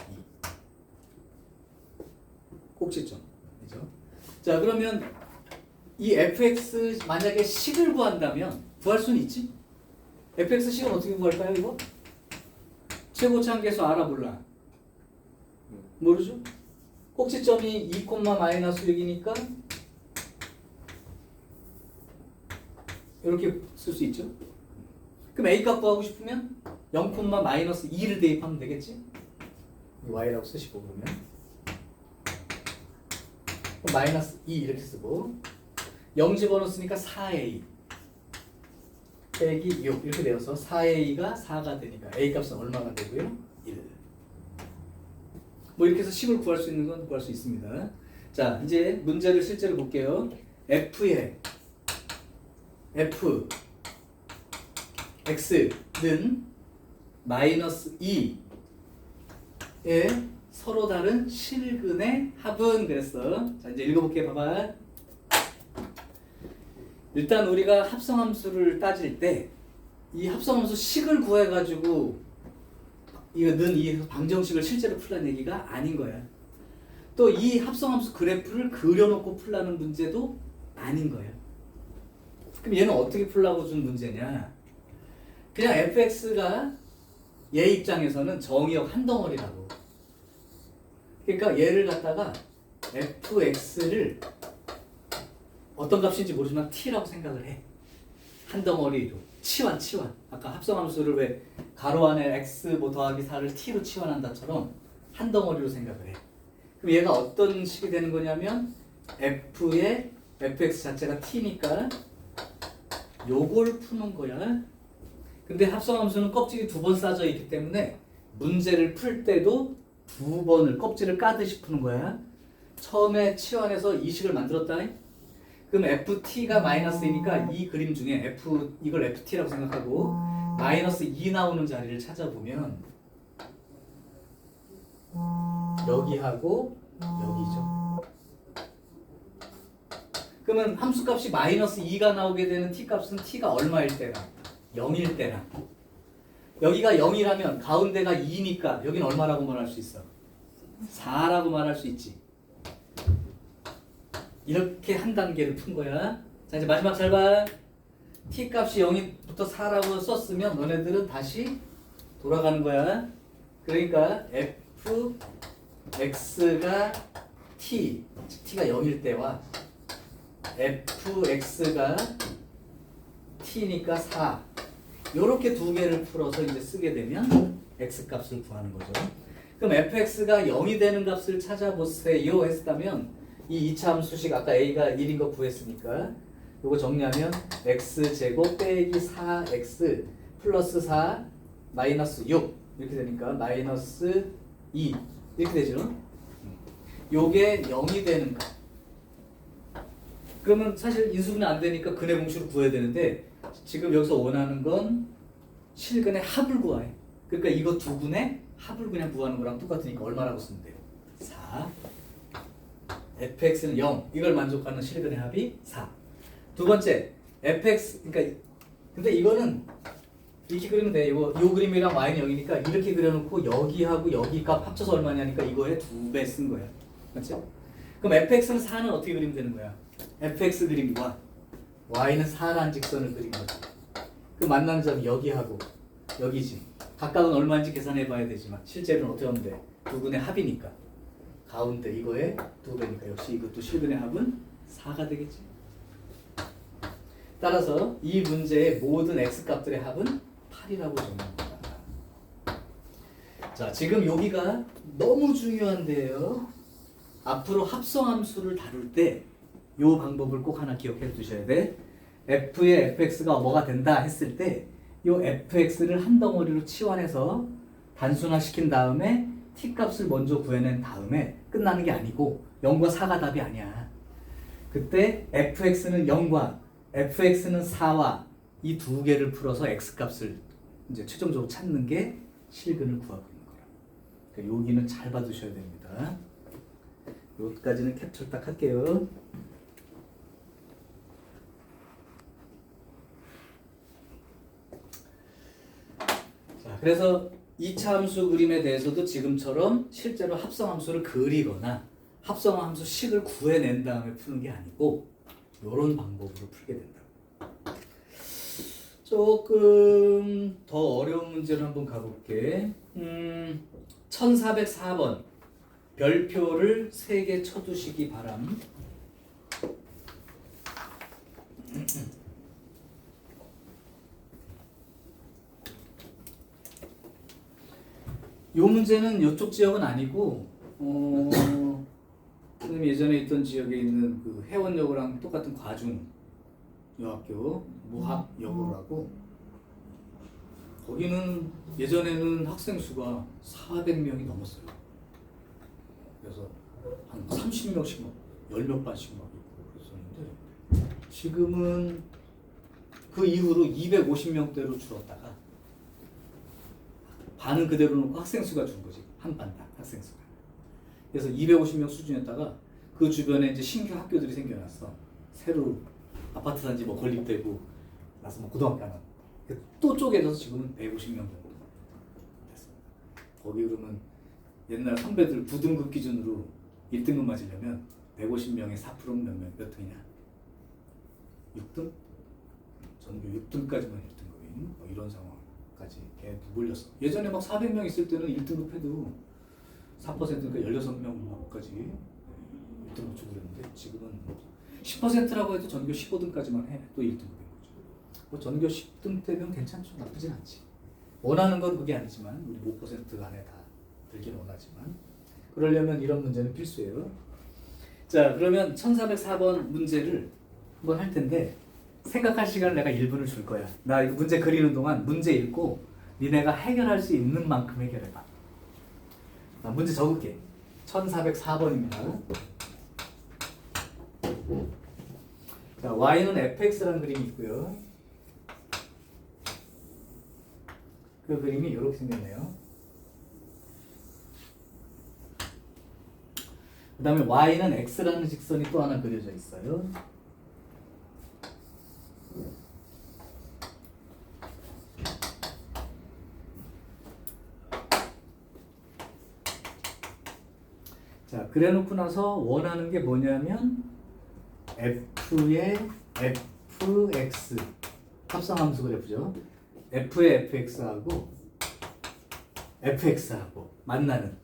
2. 꼭지점. 그죠? 자, 그러면 이 fx 만약에 식을 구한다면 구할 수는 있지? fx 식은 어떻게 구할까요, 이거? 최고차함계수 알아 몰라? 모르죠? 꼭지점이 2, 마이너스 6이니까 이렇게 쓸 수 있죠? 그럼 a 값 구하고 싶으면 0, 마이너스 2를 대입하면 되겠지? y라고 쓰시고 그러면 그럼 마이너스 2 이렇게 쓰고 0 집어넣었으니까 4a 빼기 6 이렇게 되어서 4a가 4가 되니까 a 값은 얼마가 되고요? 1. 뭐 이렇게 해서 식을 구할 수 있는 건 구할 수 있습니다. 자, 이제 문제를 실제로 볼게요. f의 f x는 마이너스 2의 서로 다른 실근의 합은 그랬어. 자, 이제 읽어볼게. 봐봐. 일단 우리가 합성함수를 따질 때 이 합성함수 식을 구해가지고 이거는 이 방정식을 실제로 풀라는 얘기가 아닌 거야. 또 이 합성함수 그래프를 그려놓고 풀라는 문제도 아닌 거야. 그럼 얘는 어떻게 풀라고 준 문제냐? 그냥 fx가 얘 입장에서는 정의역 한 덩어리라고. 그러니까 얘를 갖다가 fx를 어떤 값인지 모르지만 t라고 생각을 해. 한 덩어리로 치환. 아까 합성함수를 왜 가로 안에 x 뭐 더하기 4를 t로 치환한다처럼 한 덩어리로 생각을 해. 그럼 얘가 어떤 식이 되는 거냐면 f의 fx 자체가 t니까 요걸 푸는 거야. 근데 합성함수는 껍질이 2번 싸져 있기 때문에 문제를 풀 때도 2번을 껍질을 까듯이 푸는 거야. 처음에 치환해서 이 식을 만들었다. 그럼 ft가 마이너스이니까 이 그림 중에 이걸 ft라고 생각하고 마이너스 2 나오는 자리를 찾아보면 여기하고 여기죠. 그러면 함수값이 마이너스 2가 나오게 되는 t값은 t가 얼마일 때랑 0일 때랑 여기가 0이라면 가운데가 2니까 여기는 얼마라고 말할 수 있어? 4라고 말할 수 있지. 이렇게 한 단계를 푼 거야. 자, 이제 마지막 잘 봐. t 값이 0부터 4라고 썼으면 너네들은 다시 돌아가는 거야. 그러니까 fx가 t, 즉 t가 0일 때와 fx가 t니까 4 요렇게 두 개를 풀어서 이제 쓰게 되면 x 값을 구하는 거죠. 그럼 fx가 0이 되는 값을 찾아보세요 했다면 이 2차 함수식 아까 a가 1인 거 구했으니까 요거 정리하면 x제곱 빼기 4x 플러스 4 마이너스 6 이렇게 되니까 마이너스 2 이렇게 되죠. 요게 0이 되는 거. 그러면 사실 인수분해 안 되니까 근의 공식을 구해야 되는데 지금 여기서 원하는 건 실근의 합을 구해. 그러니까 이거 두 분의 합을 그냥 구하는 거랑 똑같으니까 얼마라고 쓰면 돼요? 4. fx는 0. 이걸 만족하는 실근의 합이 4. 두 번째 fx 그러니까 근데 이거는 이렇게 그리면 돼. 요 그림이랑 y는 0이니까 이렇게 그려놓고 여기하고 여기 값 합쳐서 얼마냐니까 이거에 2배 쓴 거야. 맞죠? 그럼 fx는 4는 어떻게 그리면 되는 거야? fx 그림과 y는 4라는 직선을 그린 거지. 그 만나는 점이 여기하고 여기지. 각각은 얼마인지 계산해 봐야 되지만 실제로는 어떻게 하면 돼? 두 분의 합이니까 가운데 이거에 2배니까 역시 이것도 실근의 합은 4가 되겠지. 따라서 이 문제의 모든 x값들의 합은 8이라고 정리합니다. 자, 지금 여기가 너무 중요한데요. 앞으로 합성함수를 다룰 때 이 방법을 꼭 하나 기억해 두셔야 돼. f의 fx가 뭐가 된다 했을 때 이 fx를 한 덩어리로 치환해서 단순화시킨 다음에 t 값을 먼저 구해낸 다음에 끝나는 게 아니고 0과 4가 답이 아니야. 그때 fx는 0과 fx는 4와 이 두 개를 풀어서 x 값을 이제 최종적으로 찾는 게 실근을 구하고 있는 거라. 그러니까 여기는 잘 봐두셔야 됩니다. 여기까지는 캡처 딱 할게요. 자, 그래서 2차 함수 그림에 대해서도 지금처럼 실제로 합성함수를 그리거나 합성함수 식을 구해낸 다음에 푸는 게 아니고 이런 방법으로 풀게 된다. 조금 더 어려운 문제를 한번 가볼게. 1404번 별표를 3개 쳐두시기 바람. 이 문제는 이쪽 지역은 아니고 선생님 예전에 있던 지역에 있는 그 해원여고랑 똑같은 과중여학교 무학여고라고 거기는 예전에는 학생 수가 400명이 넘었어요. 그래서 한 30명씩 막 10몇 반씩 막 있고 그랬었는데 지금은 그 이후로 250명대로 줄었다가 반은 그대로 놓고 학생 수가 준 거지. 한 반당 학생 수가. 그래서 250명 수준이었다가 그 주변에 이제 신규 학교들이 생겨났어. 새로 아파트 단지 뭐 건립되고 나서 뭐 고등학교 하나 또 쪼개져서 지금은 150명 정도 됐어. 거기 그러면 옛날 선배들 9등급 기준으로 1등급 맞으려면 150명에 4%는 몇 등이냐? 6등? 전교 6등까지만 1등급인 뭐 이런 상황까지 걔 몰렸어. 예전에 막 400명 있을 때는 1등급 해도 4%니까 16명까지 1등급 주고 그랬는데 지금은 10%라고 해도 전교 15등까지만 해. 또 1등급인 거죠. 뭐 전교 10등 되면 괜찮죠. 나쁘진 않지. 원하는 건 그게 아니지만 우리 5% 안에 다 들기는 원하지만 그러려면 이런 문제는 필수예요. 자, 그러면 1404번 문제를 한번 할 텐데 생각할 시간을 내가 1분을 줄 거야. 나 이거 문제 그리는 동안 문제 읽고 니네가 해결할 수 있는 만큼 해결해봐. 나 문제 적을게. 1404번입니다. 자, y는 fx라는 그림이 있고요. 그 그림이 이렇게 생겼네요. 그 다음에 y는 x라는 직선이 또 하나 그려져 있어요. 자, 그래놓고 나서 원하는 게 뭐냐면 f의 fx 합성함수 그래프죠. f의 fx하고 fx하고 만나는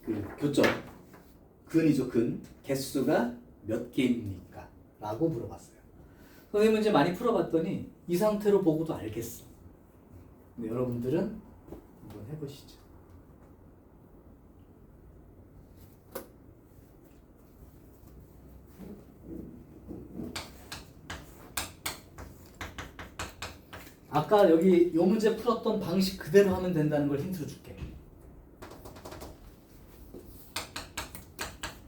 그 교점 근이죠. 근 개수가 몇 개입니까? 라고 물어봤어요. 선생님은 이제 많이 풀어봤더니 이 상태로 보고도 알겠어. 근데 여러분들은 한번 해보시죠. 아까 여기 요 문제 풀었던 방식 그대로 하면 된다는 걸 힌트로 줄게.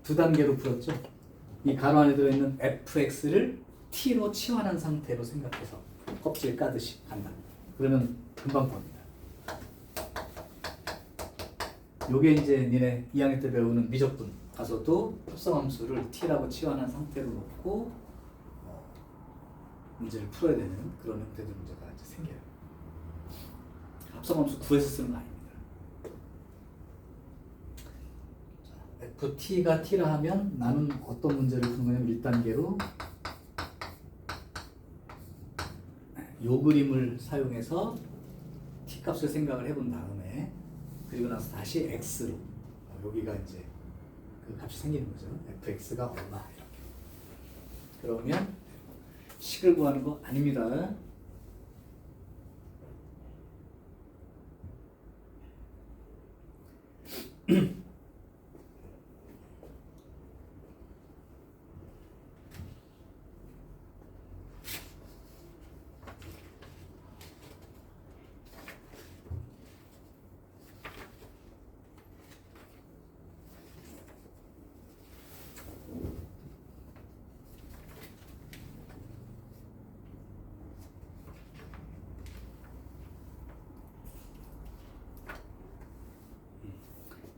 두 단계로 풀었죠. 이 가로 안에 들어있는 fx를 t로 치환한 상태로 생각해서 껍질 까듯이 간다. 그러면 금방 봅니다. 요게 이제 니네 2학년 때 배우는 미적분 가서도 합성함수를 t라고 치환한 상태로 놓고 문제를 풀어야 되는 그런 형태의 문제가 이제 생겨요. 합성함수 구해서 쓰는 거 아닙니다. ft가 t라 하면 나는 어떤 문제를 푸는 거냐면 1단계로 요 그림을 사용해서 t 값을 생각을 해본 다음에 그리고 나서 다시 x로 여기가 이제 그 값이 생기는 거죠. fx가 얼마 이렇게. 그러면 식을 구하는 거 아닙니다.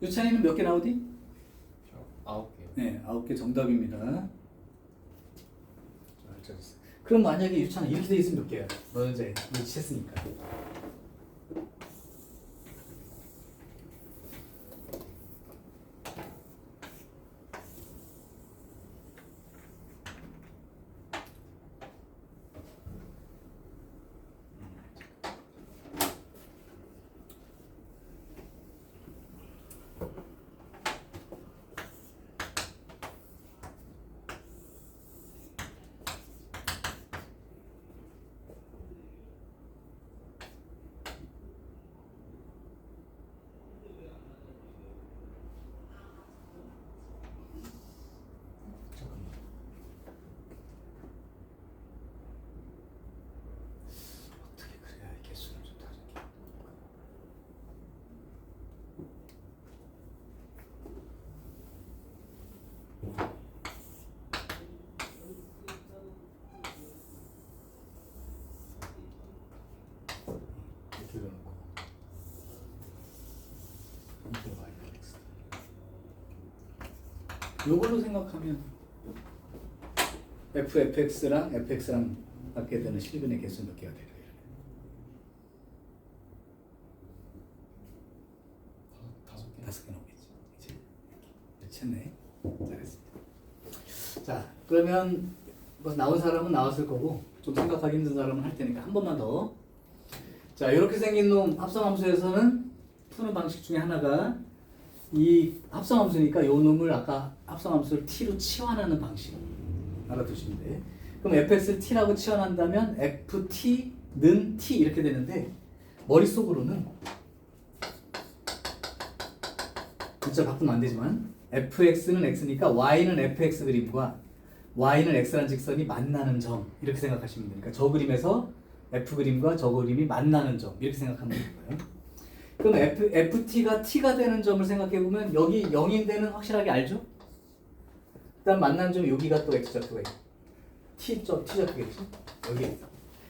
유찬이는 몇 개 나오디? 9개. 네, 9개 정답입니다. 그럼 만약에 유찬아 이렇게 돼 있으면 몇 개야? 너는 이제 눈치챘으니까. 어떻게 그래야 개수를 좀 다르게. 이렇게 넣고 이렇게 y-x. 요걸로 생각하면 fx랑 fx랑 갖게 되는 실근의 개수 몇 개가 돼요? 다섯 개 나오겠지. 이제 됐네. 잘했습니다. 자, 그러면 뭐 나온 사람은 나왔을 거고 좀 생각하기 힘든 사람은 할 테니까 한 번만 더. 자, 이렇게 생긴 놈 합성함수에서는 푸는 방식 중에 하나가 이 합성함수니까 요 놈을 아까 합성함수를 t로 치환하는 방식 알아두시면 돼. 그럼 fx를 t라고 치환한다면 ft는 t 이렇게 되는데 머릿속으로는 진짜 바꾸면 안 되지만 fx는 x니까 y는 fx 그림과 y는 x라는 직선이 만나는 점 이렇게 생각하시면 되니까 저 그림에서 f 그림과 저 그림이 만나는 점 이렇게 생각하면 되는 거예요. 그럼 ft가 t가 되는 점을 생각해 보면 여기 0인 데는 확실하게 알죠? 일단 만나는 점 여기가 또 x좌표가 있고 t좌표겠지? 여기.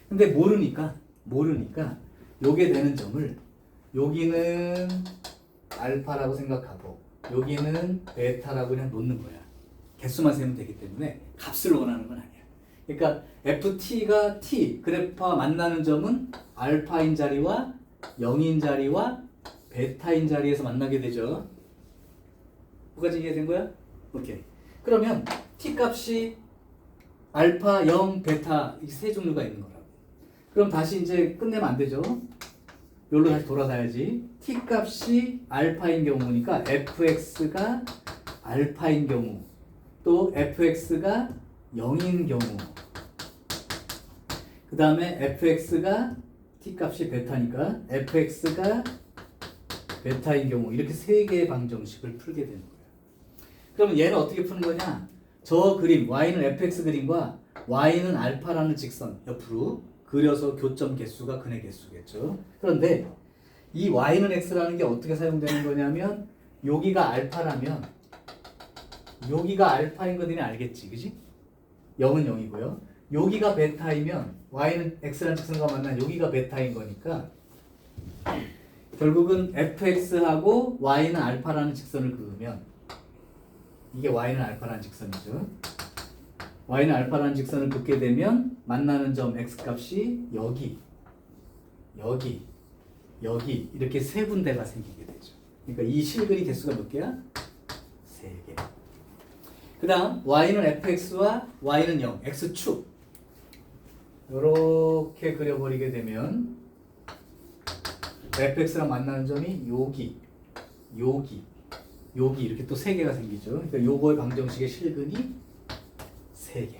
근데 모르니까 요게 되는 점을 여기는 알파라고 생각하고 여기는 베타라고 그냥 놓는 거야. 개수만 세면 되기 때문에 값을 원하는 건 아니야. 그러니까 ft가 t 그래프와 만나는 점은 알파인 자리와 0인 자리와 베타인 자리에서 만나게 되죠. 뭐까지 이해된 거야? 오케이. 그러면 t 값이 알파, 0, 베타 이 세 종류가 있는 거라고. 그럼 다시 이제 끝내면 안 되죠. 여기로 다시 돌아가야지. t 값이 알파인 경우니까 fx가 알파인 경우 또 fx가 0인 경우 그 다음에 fx가 t 값이 베타니까 fx가 베타인 경우 이렇게 세 개의 방정식을 풀게 되는 거예요. 그러면 얘는 어떻게 푸는 거냐? 저 그림 y는 fx 그림과 y는 알파라는 직선 옆으로 그려서 교점 개수가 근의 개수겠죠. 그런데 이 y는 x라는 게 어떻게 사용되는 거냐면 여기가 알파라면 여기가 알파인 거 너네 알겠지, 그지? 0은 0이고요. 여기가 베타이면 y는 x라는 직선과 만난 여기가 베타인 거니까 결국은 fx하고 y는 알파라는 직선을 그으면 이게 y는 알파라는 직선이죠. y는 알파라는 직선을 긋게 되면 만나는 점 x 값이 여기, 여기, 여기 이렇게 세 군데가 생기게 되죠. 그러니까 이 실근이 개수가 몇 개야? 3개. 그 다음 y는 fx와 y는 0, x축 이렇게 그려버리게 되면 fx랑 만나는 점이 여기, 여기, 여기 이렇게 또 3개가 생기죠. 그러니까 요거의 방정식의 실근이 3개.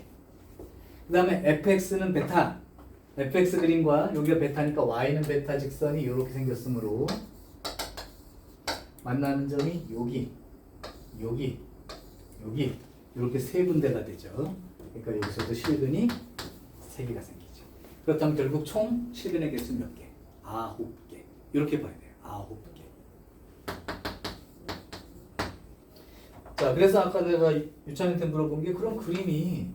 그 다음에 fx는 베타, fx 그림과 여기가 베타니까 y는 베타 직선이 이렇게 생겼으므로 만나는 점이 여기, 여기, 여기 이렇게 세 군데가 되죠. 그러니까 여기서도 실근이 3개가 생기죠. 그렇다면 결국 총 실근의 개수 몇 개? 9개. 이렇게 봐야 돼요. 9개. 자, 그래서 아까 내가 유찬이한테 물어본 게 그럼 그림이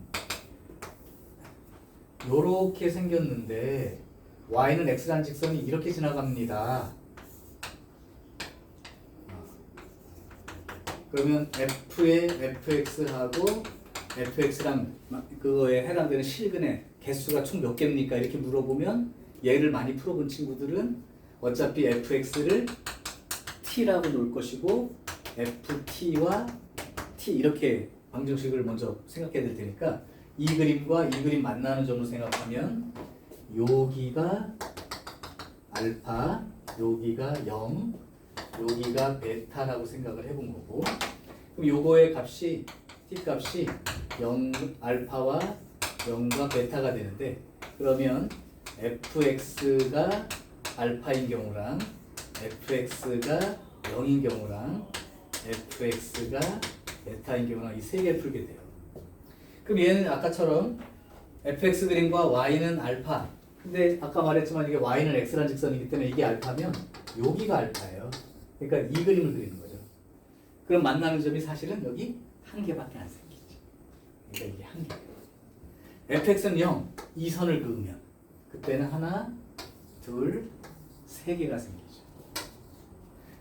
요렇게 생겼는데 y는 x라는 직선이 이렇게 지나갑니다. 그러면 f의 fx하고 fx랑 그거에 해당되는 실근의 개수가 총 몇 개입니까? 이렇게 물어보면 얘를 많이 풀어본 친구들은 어차피 fx를 t라고 놓을 것이고 ft와 t 이렇게 방정식을 먼저 생각해야 될 테니까 이 그림과 이 그림 만나는 점으로 생각하면 여기가 알파, 여기가 0, 여기가 베타라고 생각을 해본 거고 그럼 요거의 값이 t 값이 0 알파와 0과 베타가 되는데 그러면 fx가 알파인 경우랑 fx가 0인 경우랑 fx가 베타인 경우랑 이 세 개를 풀게 돼요. 그럼 얘는 아까처럼 fx 그림과 y는 알파. 근데 아까 말했지만 이게 y는 x라는 직선이기 때문에 이게 알파면 여기가 알파예요. 그러니까 이 그림을 그리는 거죠. 그럼 만나는 점이 사실은 여기 한 개밖에 안 생기죠. 그러니까 이게 한 개. fx는 0, 이 선을 그으면 그때는 하나, 둘, 세 개가 생기죠.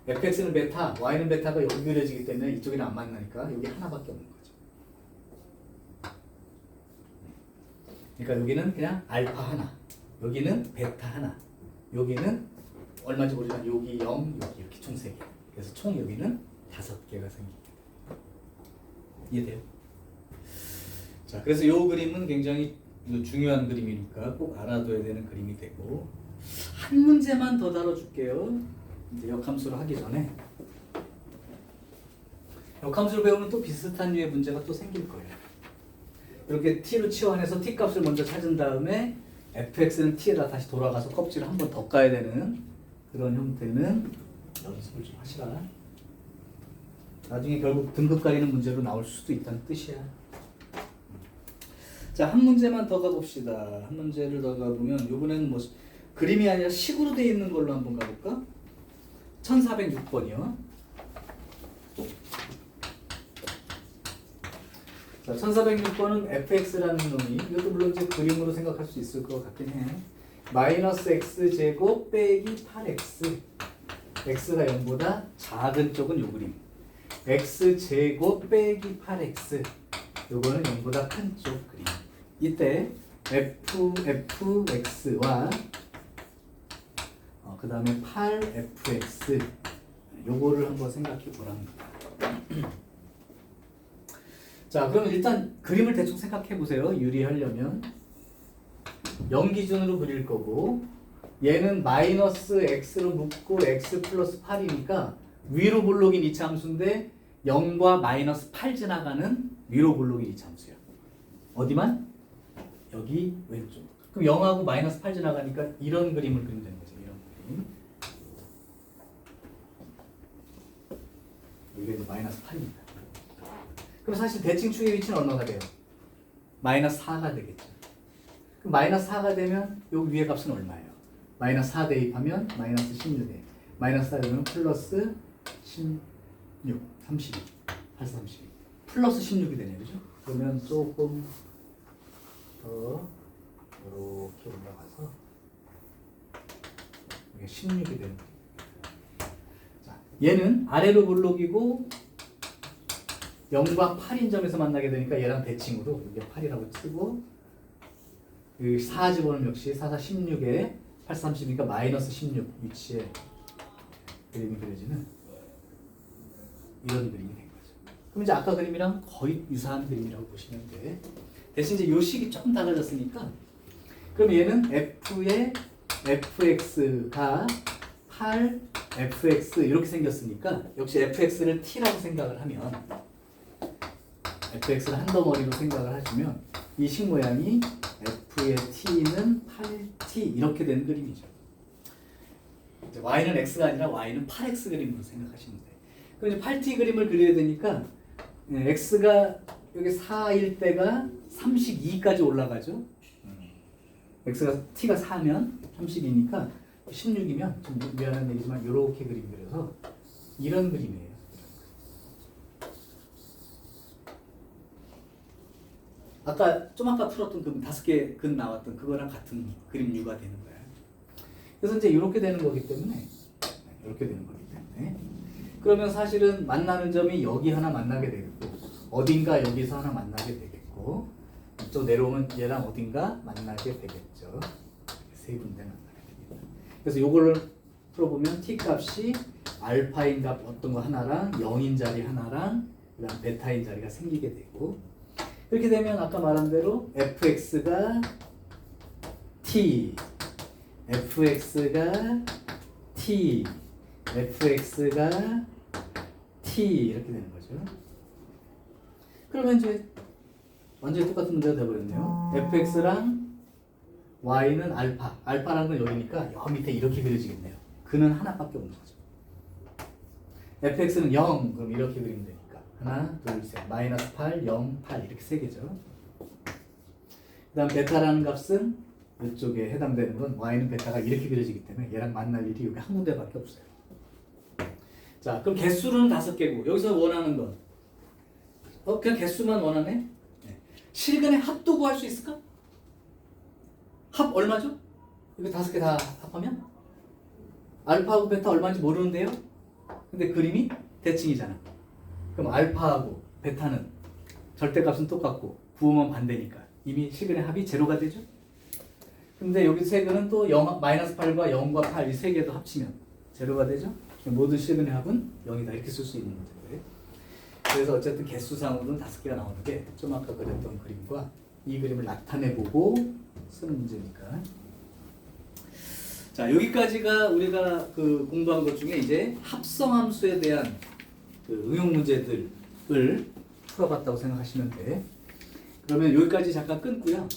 fx는 베타, y는 베타가 여기 그려지기 때문에 이쪽에는 안 만나니까 여기 하나밖에 없는 거죠. 그러니까 여기는 그냥 알파 하나, 여기는 베타 하나, 여기는 얼마인지 모르지만 여기 0, 여기 이렇게 총 3개. 그래서 총 여기는 5개가 생깁니다. 이해돼요? 자, 그래서 이 그림은 굉장히 중요한 그림이니까 꼭 알아둬야 되는 그림이 되고 한 문제만 더 다뤄줄게요. 이제 역함수를 하기 전에 역함수를 배우면 또 비슷한 류의 문제가 또 생길 거예요. 이렇게 t로 치환해서 t 값을 먼저 찾은 다음에 fx는 t에다 다시 돌아가서 껍질을 한 번 더 까야 되는 그런 형태는 연습을 좀 하시라. 나중에 결국 등급 가리는 문제로 나올 수도 있다는 뜻이야. 자, 한 문제만 더 가봅시다. 한 문제를 더 가보면 이번에는 뭐 그림이 아니라 식으로 되어 있는 걸로 한번 가볼까? 1406번이요. 자, 1406번은 fx라는 놈이 이것도 물론 이제 그림으로 생각할 수 있을 것 같긴 해. 마이너스 x제곱 빼기 8x x가 0보다 작은 쪽은 요 그림 x제곱 빼기 8x 요거는 0보다 큰 쪽 그림. 이때 fx와 그 다음에 8fx 요거를 한번 생각해 보랍니다. 자, 그럼 일단 그림을 대충 생각해 보세요. 유리하려면 0 기준으로 그릴 거고 얘는 마이너스 x로 묶고 x 플러스 8이니까 위로 볼록인 이차함수인데 0과 마이너스 8 지나가는 위로 볼록인 이차함수야. 어디만? 여기 왼쪽. 그럼 0하고 마이너스 8 지나가니까 이런 그림을 그리면 되는 거죠. 이런 그림. 여기가 이제 마이너스 8입니다. 그럼 사실 대칭축의 위치는 얼마가 돼요? 마이너스 4가 되겠죠. 그럼 마이너스 4가 되면 여기 위에 값은 얼마예요? 마이너스 4 대입하면 마이너스 16에 마이너스 4 되면 플러스 16, 32, 8, 32 플러스 16이 되네요. 그죠? 그러면 조금 더 이렇게 올라가서 이게 16이 되는 거예요. 자, 얘는 아래로 블록이고 0과 8인 점에서 만나게 되니까 얘랑 대칭으로 이게 8이라고 쓰고 그 4 집어넣으면 역시 4, 4, 16에 8, 30이니까 마이너스 16 위치에 그림이 그려지는 이런 그림이 된 거죠. 그럼 이제 아까 그림이랑 거의 유사한 그림이라고 보시면 돼. 대신 이제 요 식이 조금 달라졌으니까 그럼 얘는 f의 fx가 8 fx 이렇게 생겼으니까 역시 fx를 t라고 생각을 하면 fx를 한 덩어리로 생각을 하시면 이 식 모양이 f의 t는 8t 이렇게 된 그림이죠. 이제 y는 x가 아니라 y는 8x 그림으로 생각하시면 돼요. 그럼 이제 8t 그림을 그려야 되니까 x가 여기 4일 때가 32까지 올라가죠. x가 t가 4면 32니까 16이면 좀 미안한 얘기지만 이렇게 그림 그려서 이런 그림이에요. 아까 풀었던 그 5개 근 나왔던 그거랑 같은 그림류가 되는 거야. 그래서 이제 이렇게 되는 거기 때문에 이렇게 되는 거기 때문에 그러면 사실은 만나는 점이 여기 하나 만나게 되겠고 어딘가 여기서 하나 만나게 되겠고 또 내려오면 얘랑 어딘가 만나게 되겠죠. 세 군데 만나게 됩니다. 그래서 이거를 풀어보면 t 값이 알파인 값 어떤 거 하나랑 0인 자리 하나랑 그다음 베타인 자리가 생기게 되고 이렇게 되면 아까 말한 대로 fx가 t, fx가 t, fx가 t 이렇게 되는 거죠. 그러면 이제 완전히 똑같은 문제가 되어버렸네요. fx랑 y는 알파, 알파라는 건 여기니까 여 밑에 이렇게 그려지겠네요. 그는 하나밖에 없는 거죠. fx는 0, 그럼 이렇게 그리면 되니까 하나, 둘, 셋, 마이너스 8, 0, 8 이렇게 세 개죠. 그 다음 베타라는 값은 이쪽에 해당되는 건 y는 베타가 이렇게 그려지기 때문에 얘랑 만날 일이 여기 한 군데밖에 없어요. 자, 그럼 개수는 5개고 여기서 원하는 건 그냥 개수만 원하네? 네. 실근의 합도 구할 수 있을까? 합 얼마죠? 이거 5개 다 합하면? 알파하고 베타 얼마인지 모르는데요? 근데 그림이 대칭이잖아. 그럼 알파하고 베타는 절대값은 똑같고 부호만 반대니까 이미 실근의 합이 제로가 되죠? 근데 여기 세 개는 또 0, 마이너스 8과 0과 8 이 세 개도 합치면 제로가 되죠? 모든 실근의 합은 0이다 이렇게 쓸 수 있는 문제예요. 그래서 어쨌든 개수상으로는 5개가 나오는 게 좀 아까 그렸던 그림과 이 그림을 나타내보고 쓰는 문제니까. 자, 여기까지가 우리가 그 공부한 것 중에 이제 합성함수에 대한 그 응용 문제들을 풀어봤다고 생각하시면 돼. 그러면 여기까지 잠깐 끊고요.